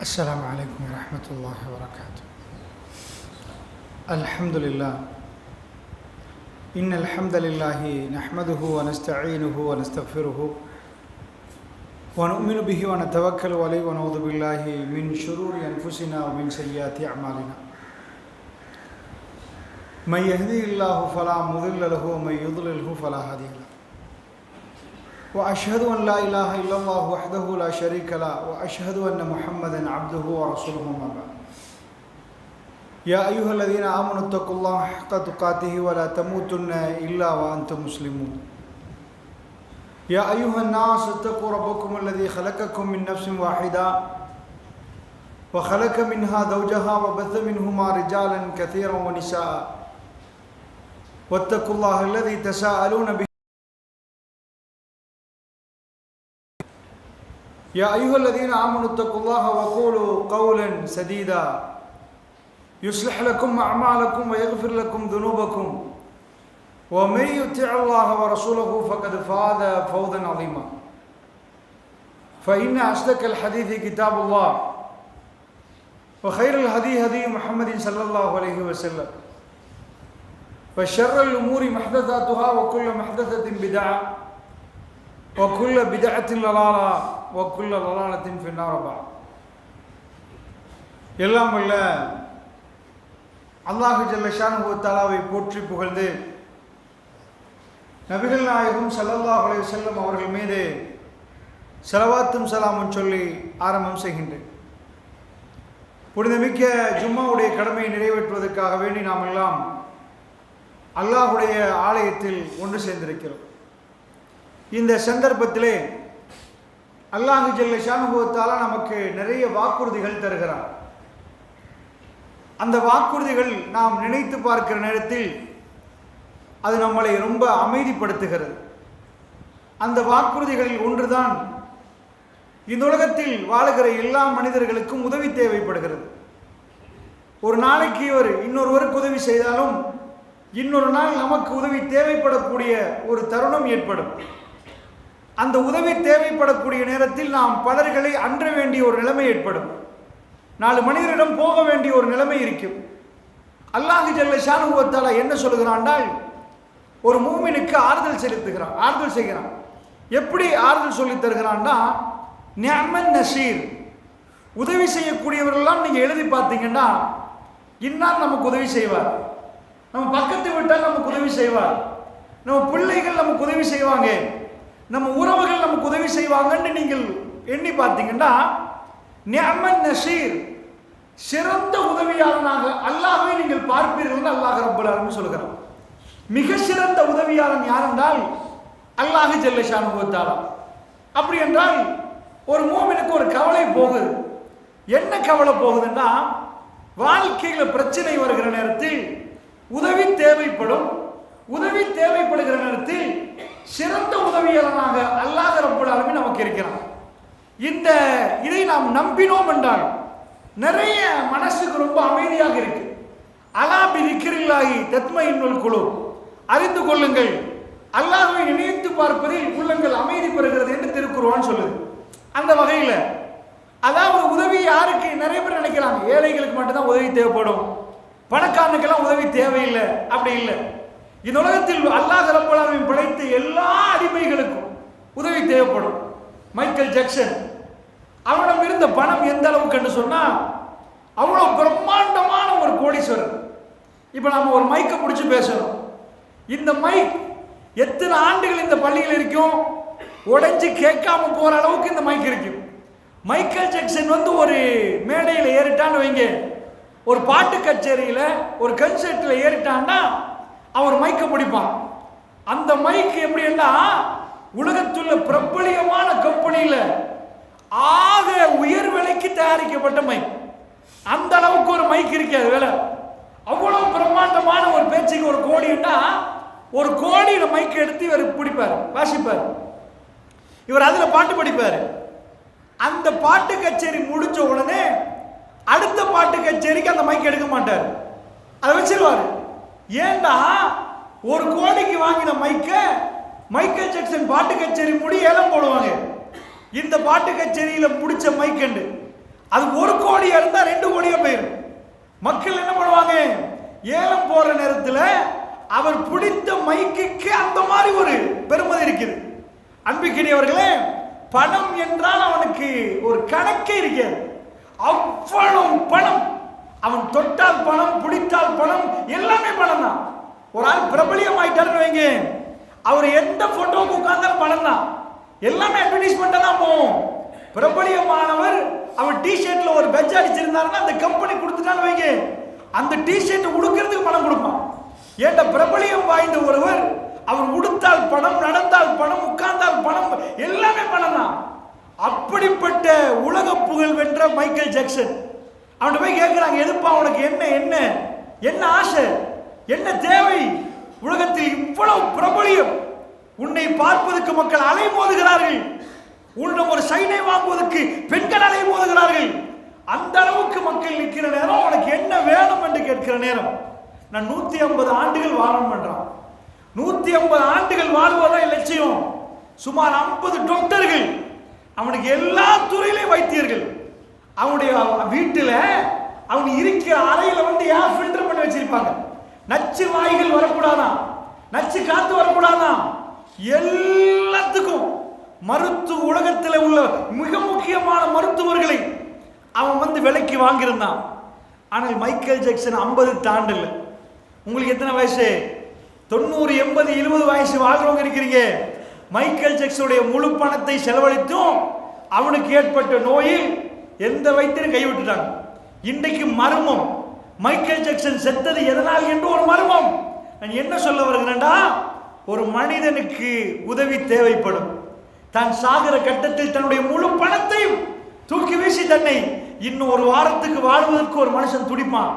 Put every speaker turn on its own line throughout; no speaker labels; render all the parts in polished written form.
السلام عليكم ورحمة الله وبركاته. الحمد لله. إن الحمد لله نحمده ونستعينه ونستغفره ونؤمن به ونتوكل عليه ونعوذ بالله من شرور أنفسنا ومن سيئات أعمالنا. من يهدي الله فلا مضل له ومن يضلله فلا هادي له. وأشهد أن لا إله إلا الله وحده لا شريك له وأشهد أن محمدا عبده ورسوله أما بعد. يا أيها الذين آمنوا اتقوا الله حق تقاته ولا تموتن إلا وأنتم مسلمون. يا أيها الناس اتقوا ربكم الذي خلقكم من نفس واحدة وخلق منها زوجها وبث منهما رجالا كثيرا ونساء واتقوا الله الذي تساءلون به. يا أيها الذين آمنوا اتقوا الله وقولوا قولا سديدا يصلح لكم أعمالكم ويغفر لكم ذنوبكم ومن يطع الله ورسوله فقد فاز فوزا عظيما. فإن أصدق الحديث كتاب الله وخير الهدي هدي محمد صلى الله عليه وسلم وشر الأمور محدثاتها وكل محدثة بدعة وكل بدعة ضلالة وكل ضلالة في النار بعد. எல்லாம் வல்ல அல்லாஹ் ஜல்ல ஷானஹு வ தஆலாவை போற்றி புகழ்ந்து நபிகள் நாயகம் ஸல்லல்லாஹு அலைஹி வஸல்லம் அவர்கள் மீது ஸலவாத்தும் ஸலாமும் சொல்லி ஆரம்பம் செய்கின்றேன். புனிதமிக்க ஜும்மாவுடைய கடமையை நிறைவேற்றுவதற்காக வேண்டி நாம் எல்லாம் அல்லாஹ்வுடைய ஆலயத்தில் ஒன்று சேர்ந்திருக்கிறோம். இந்த சந்தர்ப்பத்திலே அல்லாஹ் ஜல்ல ஷானஹு வ தஆலா நமக்கு நிறைய வாக்குறுதிகள் தருகிறார். அந்த வாக்குறுதிகள் நாம் நினைத்து பார்க்கிற நேரத்தில் அது நம்மளை ரொம்ப அமைதிப்படுத்துகிறது. அந்த வாக்குறுதிகளில் ஒன்றுதான் இந்த உலகத்தில் வாழுகிற எல்லா மனிதர்களுக்கும் உதவி தேவைப்படுகிறது. ஒரு நாளைக்கு இன்னொருவருக்கு உதவி செய்தாலும் இன்னொரு நாள் நமக்கு உதவி தேவைப்படக்கூடிய ஒரு தருணம் ஏற்படும். அந்த உதவி தேவைப்படக்கூடிய நேரத்தில் நாம் பலர்களை அன்ற வேண்டிய ஒரு நிலைமை ஏற்படும். 4 மனிதரிடம் போக வேண்டிய ஒரு நிலைமை இருக்கும். அல்லாஹ் ஜல்ல ஷானஹு வ தஆலா என்ன சொல்கிறான்னால், ஒரு மூமினுக்கு ஆறுதல் செய்கிறான். எப்படி ஆறுதல் சொல்லி தருகிறான்னா, நிஅமன் நசீர், உதவி செய்யக்கூடியவர்களெல்லாம் நீங்கள் எழுதி பார்த்தீங்கன்னா இன்னார் நமக்கு உதவி செய்வார், நம்ம பக்கத்து விட்டால் நமக்கு உதவி செய்வார், நம்ம பிள்ளைகள் நமக்கு உதவி செய்வாங்க, நம்ம உறவுகள் நமக்கு உதவி செய்வாங்கன்னு நீங்கள் எண்ணி பார்த்தீங்கன்னா நிஅமன் நசீர், சிறந்த உதவியாளனாக அல்லாஹ்வை நீங்கள் பார்ப்பீர்கள். அல்லாஹ் ரப்பல் ஆலமீன் சொல்கிறார். மிக சிறந்த உதவியாளன் யார் என்றால் அல்லாஹ் ஜல்ல ஷானஹு வ தஆலா. அப்படி என்றால் ஒரு மூமினுக்கு ஒரு கவலை போகுது. என்ன கவலை போகுதுன்னா, வாழ்க்கையில் பிரச்சனை வருகிற நேரத்தில் உதவி தேவைப்படும். உதவி தேவைப்படுகிற நேரத்தில் சிறந்த உதவியாளனாக அல்லாஹ் ரப்பல் ஆலமீன் நமக்கு இருக்கிறான். இதை நாம் நம்பினோம் என்றால் நிறைய மனசுக்கு ரொம்ப அமைதியாக இருக்கு. அலா பி திக்ரில்லாஹி தத்மஇன்னுல் குலூப், அறிந்து கொள்ளுங்கள், அல்லாஹ்வை நினைத்து பார்ப்பதில் உள்ளங்கள் அமைதி பெறுகிறது என்று திருக்குர்ஆன் சொல்லுது. அந்த வகையில் அதாவது உதவி யாருக்கு, நிறைய பேர் நினைக்கிறாங்க ஏழைகளுக்கு மட்டும்தான் உதவி தேவைப்படும், பணக்காரனுக்கெல்லாம் உதவி தேவையில்லை. அப்படி இல்லை. இந்த உலகத்தில் அல்லாஹ் ரப்பல் ஆலமீன் படைத்த எல்லா அடிமைகளுக்கும் உதவி தேவைப்படும். மைக்கேல் ஜாக்சன், அவனிடம் இருந்த பணம் எந்த அளவுக்கு என்று சொன்னா, அவ்வளோ பிரம்மாண்டமான ஒரு கோடீஸ்வரர். இப்போ நம்ம ஒரு மைக்கை பிடிச்சி பேசுறோம். இந்த மைக் எத்தனை ஆண்டுகள் இந்த பள்ளியில் இருக்கும், உடைஞ்சு கேட்காம போற அளவுக்கு இந்த மைக் இருக்கும். மைக்கேல் ஜாக்சன் ஒரு மேடையில் ஏறிட்டான்னு வைங்க, ஒரு பாட்டு கச்சேரியில் ஒரு கன்சர்ட்டில் ஏறிட்டான்னா அவர் மைக்கை பிடிப்பான். அந்த மைக் எப்படின்னா, உலகத்துள்ள பிரபலியமான கம்பெனியில் ஆக உயர் விலைக்கு தயாரிக்கப்பட்ட மைக். அந்த அளவுக்கு ஒரு மைக் இருக்காது வேலை. அவ்வளவு பிரம்மாண்டமான ஒரு பேச்சுக்கு 1 கோடின்னா 1 கோடியில மைக் எடுத்து இவர் பிடிப்பார், வாசிப்பார். இவர் அதில் பாட்டு படிப்பார். அந்த பாட்டு கச்சேரி முடிஞ்ச உடனே அடுத்த பாட்டு கச்சேரிக்கு அந்த மைக் எடுக்க மாட்டார், அதை வச்சிருவார். ஏண்டா 1 கோடிக்கு வாங்கின மைக்கேல் ஜாக்சன் பாட்டு கச்சேரி முடி ஏலம் போடுவாங்க. இந்த பாட்டு கச்சேரியில் முடிச்ச மைக்கண்டு அது 1 கோடியா இருந்தா 2 கோடியா போயிடும். மக்கள் என்ன பண்ணுவாங்க, ஏலம் போற நேரத்தில் அவர் பிடித்த மைக்குக்கு அந்த மாதிரி ஒரு பெருமதி இருக்குது. அன்பிற்கினியவர்களே, பணம் என்றால் அவனுக்கு ஒரு கணக்கே இருக்கிறது. அவ்வளவு பணம், அவன் தொட்டால் பணம், பிடித்தால் பணம், எல்லாமே பணம் தான். ஒரு ஆள் பிரபலியம் ஆயிட்டாருன்னு வைங்க, அவர் எந்த போட்டோவுக்கு உட்கார்ந்தாலும் பணம் தான், எல்லாமே அட்வர்டைஸ்மெண்டா தான் போகும். பிரபலியமானவர் அவர் டிஷர்ட்ல ஒரு பெட்ஜ் அடிச்சிருந்தாருன்னா அந்த கம்பெனி கொடுத்துட்டான்னு வைங்க, அந்த டிஷர்ட் உடுக்கிறதுக்கு பணம் கொடுப்பான். ஏன்டா பிரபலியம் வாய்ந்த ஒருவர், அவர் உடுத்தால் பணம், நடந்தால் பணம், உட்கார்ந்தால் பணம், எல்லாமே பணம் தான். அப்படிப்பட்ட உலக புகழ் வென்ற மைக்கேல் ஜாக்சன் அவன் போய் கேட்கிறாங்க, எதுப்பா உனக்கு என்ன என்ன என்ன ஆசை, என்ன தேவை, உலகத்தில் இவ்வளவு பிரபலியம், உன்னை பார்ப்பதற்கு மக்கள் அலைமோதுகிறார்கள், உன்னிடம் ஒரு சைனை வாங்குவதற்கு பெண்கள் அலைமோதுகிறார்கள், அந்த அளவுக்கு மக்கள் நிற்கிற நேரம் உனக்கு என்ன வேணும் என்று கேட்கிற நேரம், நான் 150 ஆண்டுகள் வாழணும் பண்றான். 150 ஆண்டுகள் வாழ்வதான் லட்சியம். சுமார் 50 டாக்டர்கள், அவனுக்கு எல்லா துறையிலையும் வைத்தியர்கள், அவனுடைய வீட்டில் அவன் இருக்கிற அறையில வந்து ஏர் ஃபில்டர் பண்ணி வச்சிருப்பாங்க. நச்சு வாய்கள் வரக்கூடாதான், நச்சு காத்து வரக்கூடாதான், எல்லாத்துக்கும் மருத்துவ உலகத்தில் உள்ள மிக முக்கியமான மருத்துவர்களை அவன் வந்து விலைக்கு வாங்கியிருந்தான். ஆனால் மைக்கேல் ஜாக்சன் 50 தாண்டல. உங்களுக்கு எத்தனை வயசு? 90, 80, 70 வயசு வாழ்றவங்க இருக்கிறீங்க. மைக்கேல் ஜாக்சனுடைய முழு பணத்தை செலவழித்தும் அவனுக்கு ஏற்பட்ட நோயில் எந்த வைத்தியரும் கைவிட்டுட்டாங்க. இன்றைக்கு மர்மம், மைக்கேல் ஜாக்சன் செத்தது எதனால் என்று ஒரு மர்மம். நான் என்ன சொல்ல வருகிறேன்டா, ஒரு மனிதனுக்கு உதவி தேவைப்படும். தான் சாகிற கட்டத்தில் தன்னுடைய முழு பணத்தையும் தூக்கி வீசி தன்னை இன்னும் ஒரு வாரத்துக்கு வாழ்வதற்கு ஒரு மனுஷன் துடிப்பான்.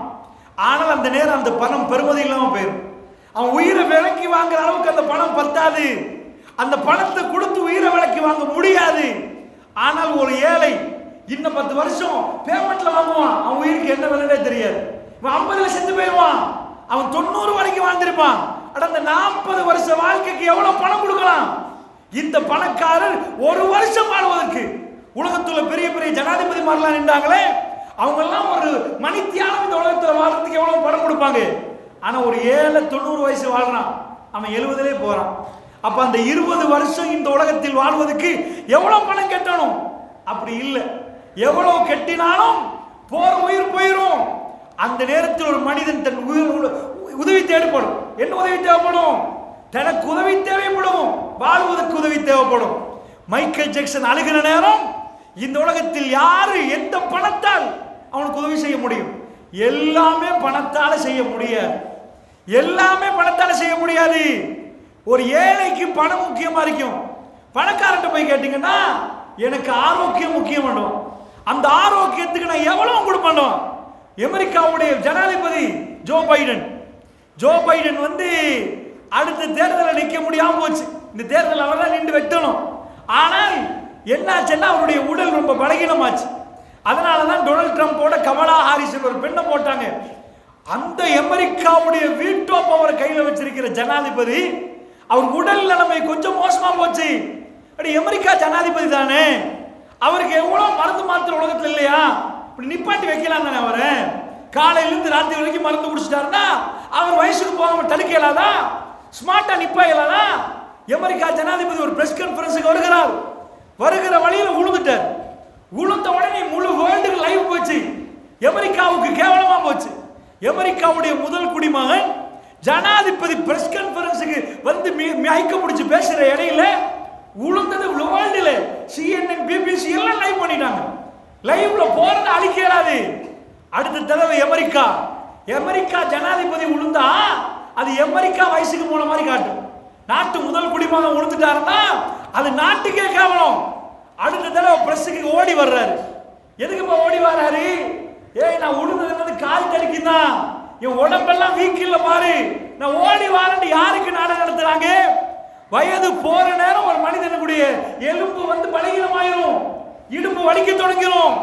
ஆனால் அந்த நேரம் அந்த பணம் பெறுமதி இல்லாமல் போயிடும். அவன் உயிரை விலைக்கு வாங்குற அளவுக்கு அந்த பணம் பத்தாது, அந்த பணத்தை கொடுத்து உயிரை விலைக்கு வாங்க முடியாது. ஆனால் ஒரு ஏழை இன்னும் 10 வருஷம் பேமெண்ட்ல வாங்குவான், அவன் உயிருக்கு என்ன விலையே தெரியாது. இவன் 50ல செத்து போயிடுவான், அவன் 90 வரைக்கும் வாழ்ந்திருப்பான். அந்த 40 வருஷ வாழ்க்கைக்கு எவ்வளவு பணம் கொடுக்கலாம்? இந்த பணக்காரர் ஒரு வருஷம் வாழ்வதற்கு, உலகத்துல பெரிய பெரிய ஜனாதிபதி மாதிரிலாம் நின்றாங்களே, அவங்க எல்லாம் ஒரு மணித்தியாலம் இந்த உலகத்துல வாழ்றதுக்கு எவ்வளவு பணம் கொடுப்பாங்க. ஆனா ஒரு ஏழை 90 வயசு வாழ்றான், அவன் 70லே போறான். அப்ப அந்த 20 வருஷம் இந்த உலகத்தில் வாழ்வதற்கு எவ்வளவு பணம் கட்டணும்? அப்படி இல்லை, எவ்வளவு கட்டினாலும் போற உயிர் போயிடும். அந்த நேரத்தில் ஒரு மனிதன் தன் உதவி தேவைப்படும். என்ன உதவி தேவைப்படும்? தனக்கு உதவி தேவைப்படும், வாழ்வதற்கு உதவி தேவைப்படும். மைக்கேல் ஜாக்சன் அழுகிற நேரம் இந்த உலகத்தில் யாரு எந்த பணத்தால் அவனுக்கு உதவி செய்ய முடியும்? எல்லாமே பணத்தால செய்ய முடியாது, எல்லாமே பணத்தால செய்ய முடியாது. ஒரு ஏழைக்கு பணம் முக்கியமா இருக்கும். பணக்காரன் போய் கேட்டீங்கன்னா எனக்கு ஆரோக்கியம் முக்கியம் பண்ணுவோம். அந்த ஆரோக்கியத்துக்கு நான் எவ்வளவு கொடுப்பேன்? அமெரிக்காவுடைய ஜனாதிபதி ஜோ பைடன் வந்து அடுத்த தேர்தலில் நிற்க முடியாம போச்சு. இந்த தேர்தல் அவர் தான் நின்று வெட்டணும். ஆனால் என்னாச்சுன்னா அவருடைய உடல் ரொம்ப பலகீனமாச்சு. அதனாலதான் டொனால்ட் ட்ரம்போட கமலா ஹாரிஸ் ஒரு பெண்ணை போட்டாங்க. அந்த அமெரிக்காவுடைய வீட்டோ பவர் கையில் வச்சிருக்கிற ஜனாதிபதி அவர் உடல் நிலைமை கொஞ்சம் மோசமா போச்சு. அமெரிக்கா ஜனாதிபதி தானே, அவருக்கு எவ்வளவு மருந்து மாத்திரை உலகத்தில் இல்லையா? இப்படி நிப்பாட்டி வைக்கலாம் தானே. அவரை காலையிலிருந்து ராத்திரி வரைக்கும் மருந்து குடிச்சிட்டாருன்னா அவர் வயசுக்கு போகாம தடுக்க இயலாதா? ஸ்மார்ட்டா நிப்பா இயலாதா? அமெரிக்கா ஜனாதிபதி ஒரு பிரஸ் கான்ஃபரன்ஸுக்கு வருகிறார். வருகிற வழியில விழுந்துட்டார். விழுந்த உடனே முழு வேர்ல்டுக்கு லைவ் போச்சு. அமெரிக்காவுக்கு கேவலமா போச்சு. அமெரிக்காவுடைய முதல் குடிமகன் ஜனாதிபதி பிரஸ் கான்ஃபரன்ஸுக்கு வந்து மயக்க முடிச்சு பேசுற இடையில உளுந்தது வேர்ல்டுல CNN, BBC எல்லாம் லைவ் பண்ணிட்டாங்க. லைவ்ல போறது அழிக்க இயலாது. அடுத்த தடவை அமெரிக்கா ஜனாதிபதி உளுந்தா அது அமெரிக்கா வயசுக்கு போன மாதிரி காட்டும். நாட்டு முதல் குடிமகன் உளுந்துட்டாருன்னா அது நாட்டுக்கே கேவலம். அடுத்த தடவை பிரஸுக்கு ஓடி வர்றாரு. எதுக்குப்பா ஓடி வர்றாரு? ஏய், நான் உளுந்தது கால் தடுக்கிதான், என் உடம்பெல்லாம் வீக் இல்ல பாரு, நான் ஓடி வாரேன்னு யாருக்கு நாடகம் நடத்துறாங்க? வயது போற நேரம் ஒரு மனிதனுடைய எலும்பு வந்து பலகீனமாயிரும், இடுப்பு வலிக்க தொடங்கிரும்,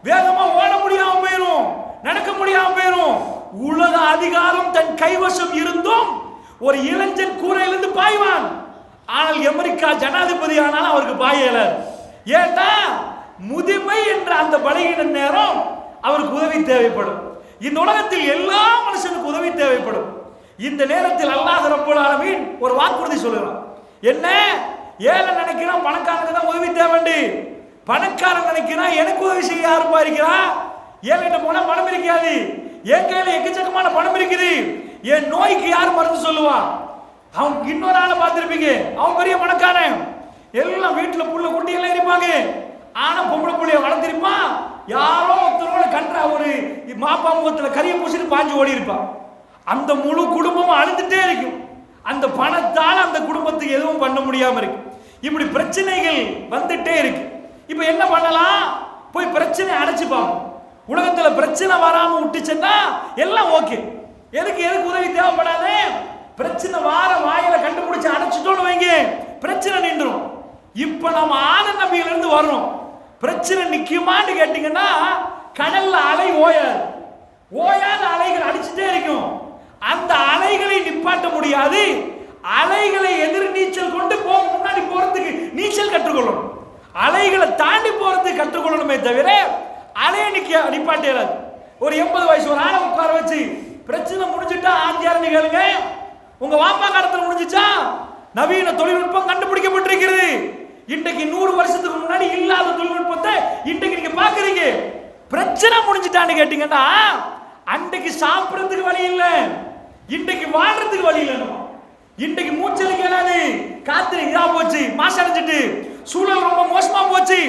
வேகமா ஓட முடியாம போயிரும், நடக்க முடியாம போயிரும். உலக அதிகாரம் தன் கைவசம் இருந்தும் ஒரு இளைஞன் கூரையிலிருந்து பாய்வான். ஆனால் அமெரிக்கா ஜனாதிபதி ஆனாலும் அவருக்கு பாயல. ஏட்டா முதுமை என்ற அந்த பலகீன நேரம் அவருக்கு உதவி தேவைப்படும். இந்த உலகத்தில் எல்லா மனுஷனுக்கு உதவி தேவைப்படும். இந்த நேரத்தில் அல்லாஹ் ரப்பல் ஆலமீன் ஒரு வாக்குறுதி சொல்லுறான். என்ன? ஏழை நினைக்கிறான் பணக்காரனுக்கு தான் உதவி தேவைண்டு. பணக்காரன் நினைக்கிறான் எனக்கு உதவி செய்ய யாருப்பா இருக்கிறா? ஏழைகிட்ட போனா பணம் இருக்காது, என் கையில எக்கச்சக்கமான பணம் இருக்குது, என் நோய்க்கு யார் மருந்து சொல்லுவா? அவன் இன்னொரு ஆளை பார்த்திருப்பீங்க, அவன் பெரிய பணக்காரன், எல்லாம் வீட்டுல புள்ள குட்டி எல்லாம் இருப்பாங்க, ஆனா பொம்பளை புள்ளைய வளர்த்திருப்பான், யாரோ ஒருத்தரோட கன்ற ஒரு மாப்பா முகத்துல கரிய பூசிட்டு பாஞ்சு ஓடி இருப்பான். அந்த முழு குடும்பமும் அழுதுட்டே இருக்கும். அந்த பணத்தால் அந்த குடும்பத்துக்கு எதுவும் பண்ண முடியாம இருக்கு. இப்படி பிரச்சனைகள் வந்துட்டே இருக்கு. இப்ப என்ன பண்ணலாம்? போய் பிரச்சனை அடைச்சு பார்ப்போம். உலகத்துல பிரச்சனை வராம விட்டுச்சுன்னா எல்லாம் ஓகே. எதுக்கு உதவி தேவைப்படாது? பிரச்சனை வார வாயில கண்டுபிடிச்சு அடைச்சிட்டோன்னு வைங்க, பிரச்சனை நின்றும். இப்ப நம்ம ஆதம் நபியில இருந்து வர்றோம். பிரச்சனை நிக்குமான்னு கேட்டீங்கன்னா கடல்ல அலை ஓயாத அலைகள் அடிச்சுட்டே இருக்கும். அந்த அலைகளை நிப்பாட்ட முடியாது. அலைகளை எதிர் நீச்சல் கொண்டு முன்னாடி போறதுக்கு நீச்சல் கற்றுக்கொள்ளணும். அலைகளை தாண்டி போறதுக்கு கற்றுக்கொள்ளணுமே தவிர அலையை நிப்பாட்டிடாது. ஒரு 80 வயசு ஒரு ஆளை உட்கார வச்சு பிரச்சனை முடிஞ்சுட்டா ஆஞ்சியாருன்னு கேளுங்க, உங்க வாப்பா காலத்தில் முடிஞ்சுச்சா? நவீன தொழில்நுட்பம் கண்டுபிடிக்கப்பட்டிருக்கிறது. இன்றைக்கு 100 வருஷத்துக்கு முன்னாடி இல்லாத தொழில்நுட்பத்தை இன்றைக்கு நீங்க பாக்குறீங்க. பிரச்சனை முடிஞ்சுட்டான்னு கேட்டீங்கன்னா அன்றைக்கு சாப்பிடறதுக்கு வழி இல்லை, இன்றைக்கு வாழ்றதுக்கு வழி இல்லை. இன்றைக்கு மூச்சல் கேளாது, காத்து இதா போச்சு, மாசடைஞ்சிட்டு சூழல் ரொம்ப மோசமா போச்சு.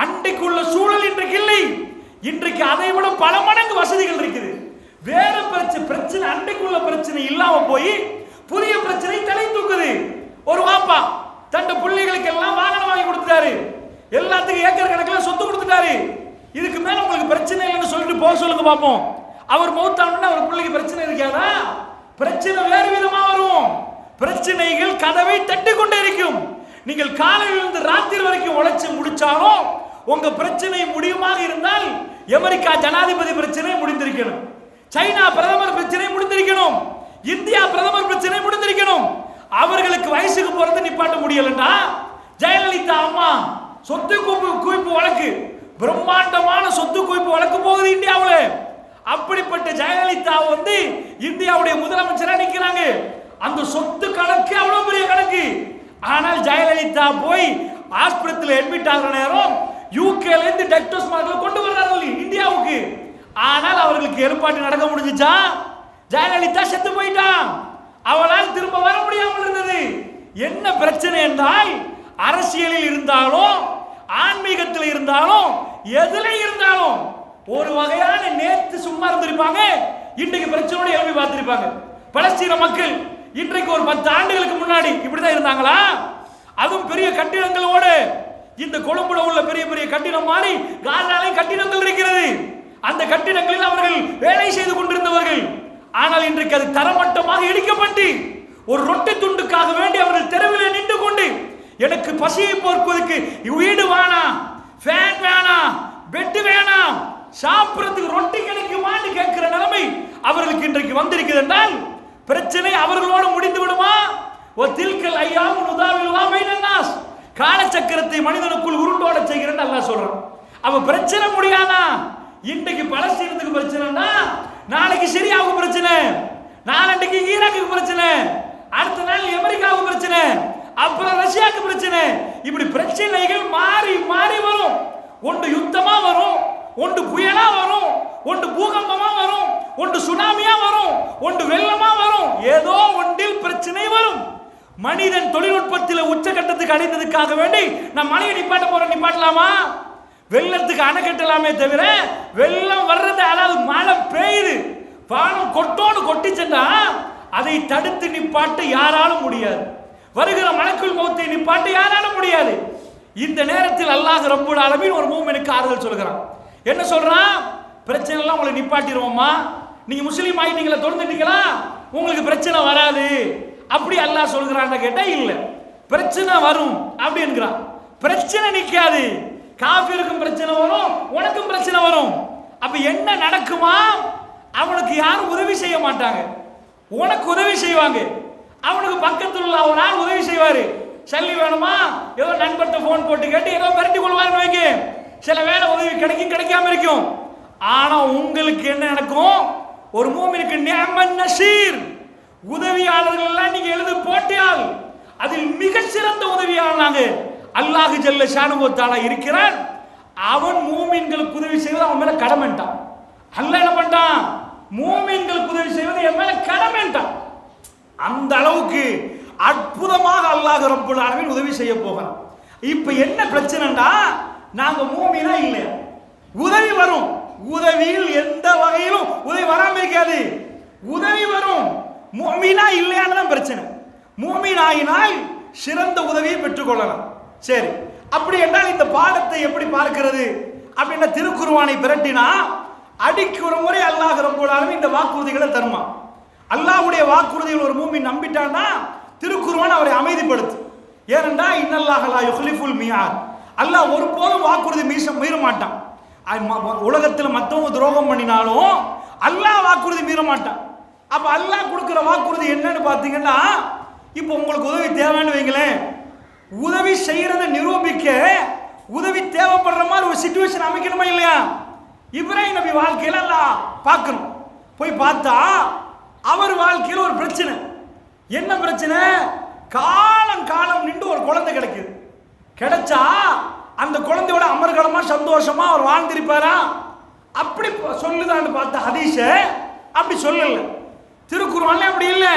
அன்றைக்கு உள்ள சூழல் இன்றைக்கு இல்லை. இன்றைக்கு அதை விட பல மடங்கு வசதிகள் இருக்குது. வேற பிரச்சனை அன்றைக்கு உள்ள பிரச்சனை இல்லாம போய் புதிய பிரச்சனை தலை தூக்குது. ஒரு வாப்பா தன் பிள்ளைகளுக்கு எல்லாம் வாகனம் வாங்கி கொடுத்துட்டாரு, எல்லாத்துக்கும் ஏக்கர் கணக்கில் சொத்து கொடுத்துட்டாரு. இதுக்கு மேல உங்களுக்கு பிரச்சனை இல்லைன்னு சொல்லிட்டு போக சொல்லுங்க பார்ப்போம். அவர் மௌத்தானா அவர் பிள்ளைக்கு பிரச்சனை இருக்காதா? பிரச்சனை வேறு விதமா வரும். பிரச்சனைகள் கதவை தட்டி கொண்டே இருக்கும். நீங்கள் காலையிலிருந்து ராத்திரி வரைக்கும் உழைச்சு முடிச்சாலும் உங்க பிரச்சனை முடியுமாக இருந்தால் அமெரிக்கா ஜனாதிபதி பிரச்சனை முடிந்திருக்கணும், சைனா பிரதமர் பிரச்சனை முடிந்திருக்கணும், இந்தியா பிரதமர் பிரச்சனை முடிந்திருக்கணும். அவர்களுக்கு வயசுக்கு போறது நிப்பாட்ட முடியலன்னா ஜெயலலிதா அம்மா சொத்து குவிப்பு வழக்கு, பிரம்மாண்டமான சொத்து குவிப்பு வழக்கு போகுது இந்தியாவில். அப்படிப்பட்ட ஜெயலலிதா இந்தியாவுடைய முதலமைச்சரா நிக்கிறாங்க. அந்த சொத்து கணக்கு அவ்வளவு பெரிய கணக்கு. ஆனால் ஜெயலலிதா போய் ஆஸ்பத்திரியில் அட்மிட் ஆகிற நேரம் யூகேல இருந்து டெக்டோஸ் மார்க்ல கொண்டு வர்றாங்க இந்தியாவுக்கு. ஆனால் அவர்களுக்கு ஏற்பாடு நடக்க முடிஞ்சுச்சா? ஜெயலலிதா செத்து போயிட்டான், அவளால் திரும்ப வர முடியாமல் இருந்தது. என்ன பிரச்சனை என்றால் அரசியலில் இருந்தாலும் ஆன்மீகத்தில் இருந்தாலும் எதுல இருந்தாலும் ஒரு வகையான நேத்து சும்மா இருந்திருப்பாங்க, இன்றைக்கு பிரச்சனையோட எழுப்பி பார்த்திருப்பாங்க. பலஸ்தீன மக்கள் இன்றைக்கு ஒரு 10 ஆண்டுகளுக்கு முன்னாடி இப்படிதான் இருந்தாங்களா? அதுவும் பெரிய கட்டிடங்களோடு. இந்த கொழும்புல உள்ள பெரிய பெரிய கட்டிடம் மாதிரி காசாலையும் கட்டிடங்கள் இருக்கிறது. அந்த கட்டிடங்களில் அவர்கள் வேலை செய்து கொண்டிருந்தவர்கள். ஆனால் இன்றைக்கு அது தரமட்டமாக இடிக்கப்பட்டு ஒரு ரொட்டி துண்டுக்காக வேண்டி அவர்கள் தெருவில் நின்று கொண்டு எனக்கு பசியை போக்குவதற்கு வீடு வேணாம், ஃபேன் வேணாம், பெட் வேணாம், சாப்பிடுறதுக்கு ரொட்டி கிடைக்குமான்னு கேட்கிற நிலைமை அவர்களுக்கு இன்றைக்கு வந்திருக்கிறது என்றால் பிரச்சனை அவர்களோடு முடிந்து விடுமா? காலச்சக்கரத்தை மனிதனுக்குள் உருண்டோட செய்கிறேன் அல்லாஹ் சொல்றான். அவ பிரச்சனை முடியாதா? இன்றைக்கு பலஸ்தீனத்துக்கு பிரச்சனைனா நாளைக்கு சிரியாவுக்கு பிரச்சனை, நாளைக்கு ஈராக்குக்கு பிரச்சனை, அடுத்த நாள் அமெரிக்காவுக்கு பிரச்சனை, அப்புறம் ரஷ்யாவுக்கு பிரச்சனை. இப்படி பிரச்சனைகள் மாறி மாறி வரும். ஒன்று யுத்தமா வரும், ஒன்று புயலா வரும், ஒன்று பூகம்பமா வரும், ஒன்று சுனாமியா வரும், ஒன்று வெள்ளமா வரும். ஏதோ ஒன்றில் பிரச்சனை வரும். மனிதன் தொழில்நுட்பத்தில் உச்சகட்டத்துக்கு அடைந்ததுக்காக வேண்டி நான் மழையை நிப்பாட்டலாமா? வெள்ளத்துக்கு அணை கட்டலாமே தவிர வெள்ளம் வர்றது, அதாவது மழை பெய்யுது, பானம் கொட்டோன்னு கொட்டிச்சா அதை தடுத்து நிப்பாட்ட யாராலும் முடியாது. வருகிற மலக்குல் மௌத்தை நிப்பாட்ட யாராலும் முடியாது. இந்த நேரத்தில் அல்லாஹ் ரப்பல் ஆலமீன் ஒரு மூமினுக்கு ஆறுதல் சொல்கிறான். என்ன சொல்றான்? பிரச்சனை எல்லாம் உங்களை நிப்பாட்டிடுவோமா, நீங்க முஸ்லீம் ஆயிட்டீங்களா, தொடர்ந்துட்டீங்களா, உங்களுக்கு பிரச்சனை வராது அப்படி அல்லாஹ் சொல்கிறான்னு கேட்டா இல்ல, பிரச்சனை வரும் அப்படி என்கிறான். பிரச்சனை நிக்காது, காஃபிருக்கும் பிரச்சனை வரும், உனக்கும் பிரச்சனை வரும். அப்ப என்ன நடக்குமா? அவனுக்கு யாரும் உதவி செய்ய மாட்டாங்க, உனக்கு உதவி செய்வாங்க. அவனுக்கு பக்கத்தில் உள்ள ஒரு ஆள் உதவி செய்வாரு. சல்லி வேணுமா, ஏதோ நண்பர்கிட்ட போன் போட்டு கேட்டு ஏதோ மிரட்டி கொள்வாருன்னு வைங்க, சில வேளை உதவி கிடைக்கும், கிடைக்காம இருக்கும். ஆனா உங்களுக்கு என்ன நடக்கும்? ஒரு மூமினுக்கு நிஅமன் நசீர், உதவியாளர்கள் எல்லாம் நீங்க எழுத போட்டியால் அதில் மிக சிறந்த உதவியாளனாக அல்லாஹ் ஜல்ல ஷானுஹு வ தஆலா இருக்கிறான். அவன் மூமின்களுக்கு உதவி செய்வது அவன் மேல கடமைட்டான். அல்லாஹ் என்ன பண்ணிட்டான்? மூமின்களுக்கு உதவி செய்வது என் மேல கடமைட்டான். அந்த அளவுக்கு அற்புதமாக அல்லாஹ் ரப்புல் ஆலமீன் உதவி செய்ய போகிறான். இப்ப என்ன பிரச்சனைடா, நாங்க மூமினா இல்லையா? உதவி வரும், உதவியில் எந்த வகையிலும் உதவி வராம இருக்காது, உதவி வரும். மூமினா இல்லையான்னு தான் பிரச்சனை. மூமின் ஆகினால் சிறந்த உதவியை பெற்றுக்கொள்ளலாம். சரி, அப்படி என்றால் இந்த பாடத்தை எப்படி பார்க்கிறது அப்படின்னா, திருக்குர்ஆனை பிரட்டினா அடிக்கு ஒரு முறை அல்லாஹ் ரப்புல் ஆலமீன் இந்த வாக்குறுதிகளை தருமா. அல்லாஹ்வுடைய வாக்குறுதிகள் ஒரு மூமின் நம்பிட்டான்னா திருக்குர்ஆன் அவரை அமைதிப்படுத்து. ஏனென்றா இன்னல்லாஹ லா யுக்லிஃபுல் மியாத், அல்லாஹ் ஒருபோதும் வாக்குறுதி மீற மாட்டான். உலகத்தில் மற்றவங்க துரோகம் பண்ணினாலும் அல்லாஹ் வாக்குறுதி மீற மாட்டான். அப்ப அல்லாஹ் கொடுக்கிற வாக்குறுதி என்னன்னு பார்த்தீங்கன்னா, இப்போ உங்களுக்கு உதவி தேவைன்னு வைங்களேன், உதவி செய்யறதை நிரூபிக்க உதவி தேவைப்படுற மாதிரி ஒரு சிச்சுவேஷன் அமைக்கணுமா இல்லையா? இப்ராஹிம் நபி வாழ்க்கையில அல்லாஹ் பார்க்கணும். போய் பார்த்தா அவர் வாழ்க்கையில் ஒரு பிரச்சனை. என்ன பிரச்சனை? காலம் காலம் நின்று ஒரு குழந்தை கிடைக்குது. கிடைச்சா அந்த குழந்தையோட அமர்கலமா சந்தோஷமா அவர் வாழ்ந்திருப்பாரா? அப்படி சொல்லுதான்னு பார்த்த ஹதீஸ அப்படி சொல்லல. திருக்குர்ஆன்ல அப்படி இல்லை.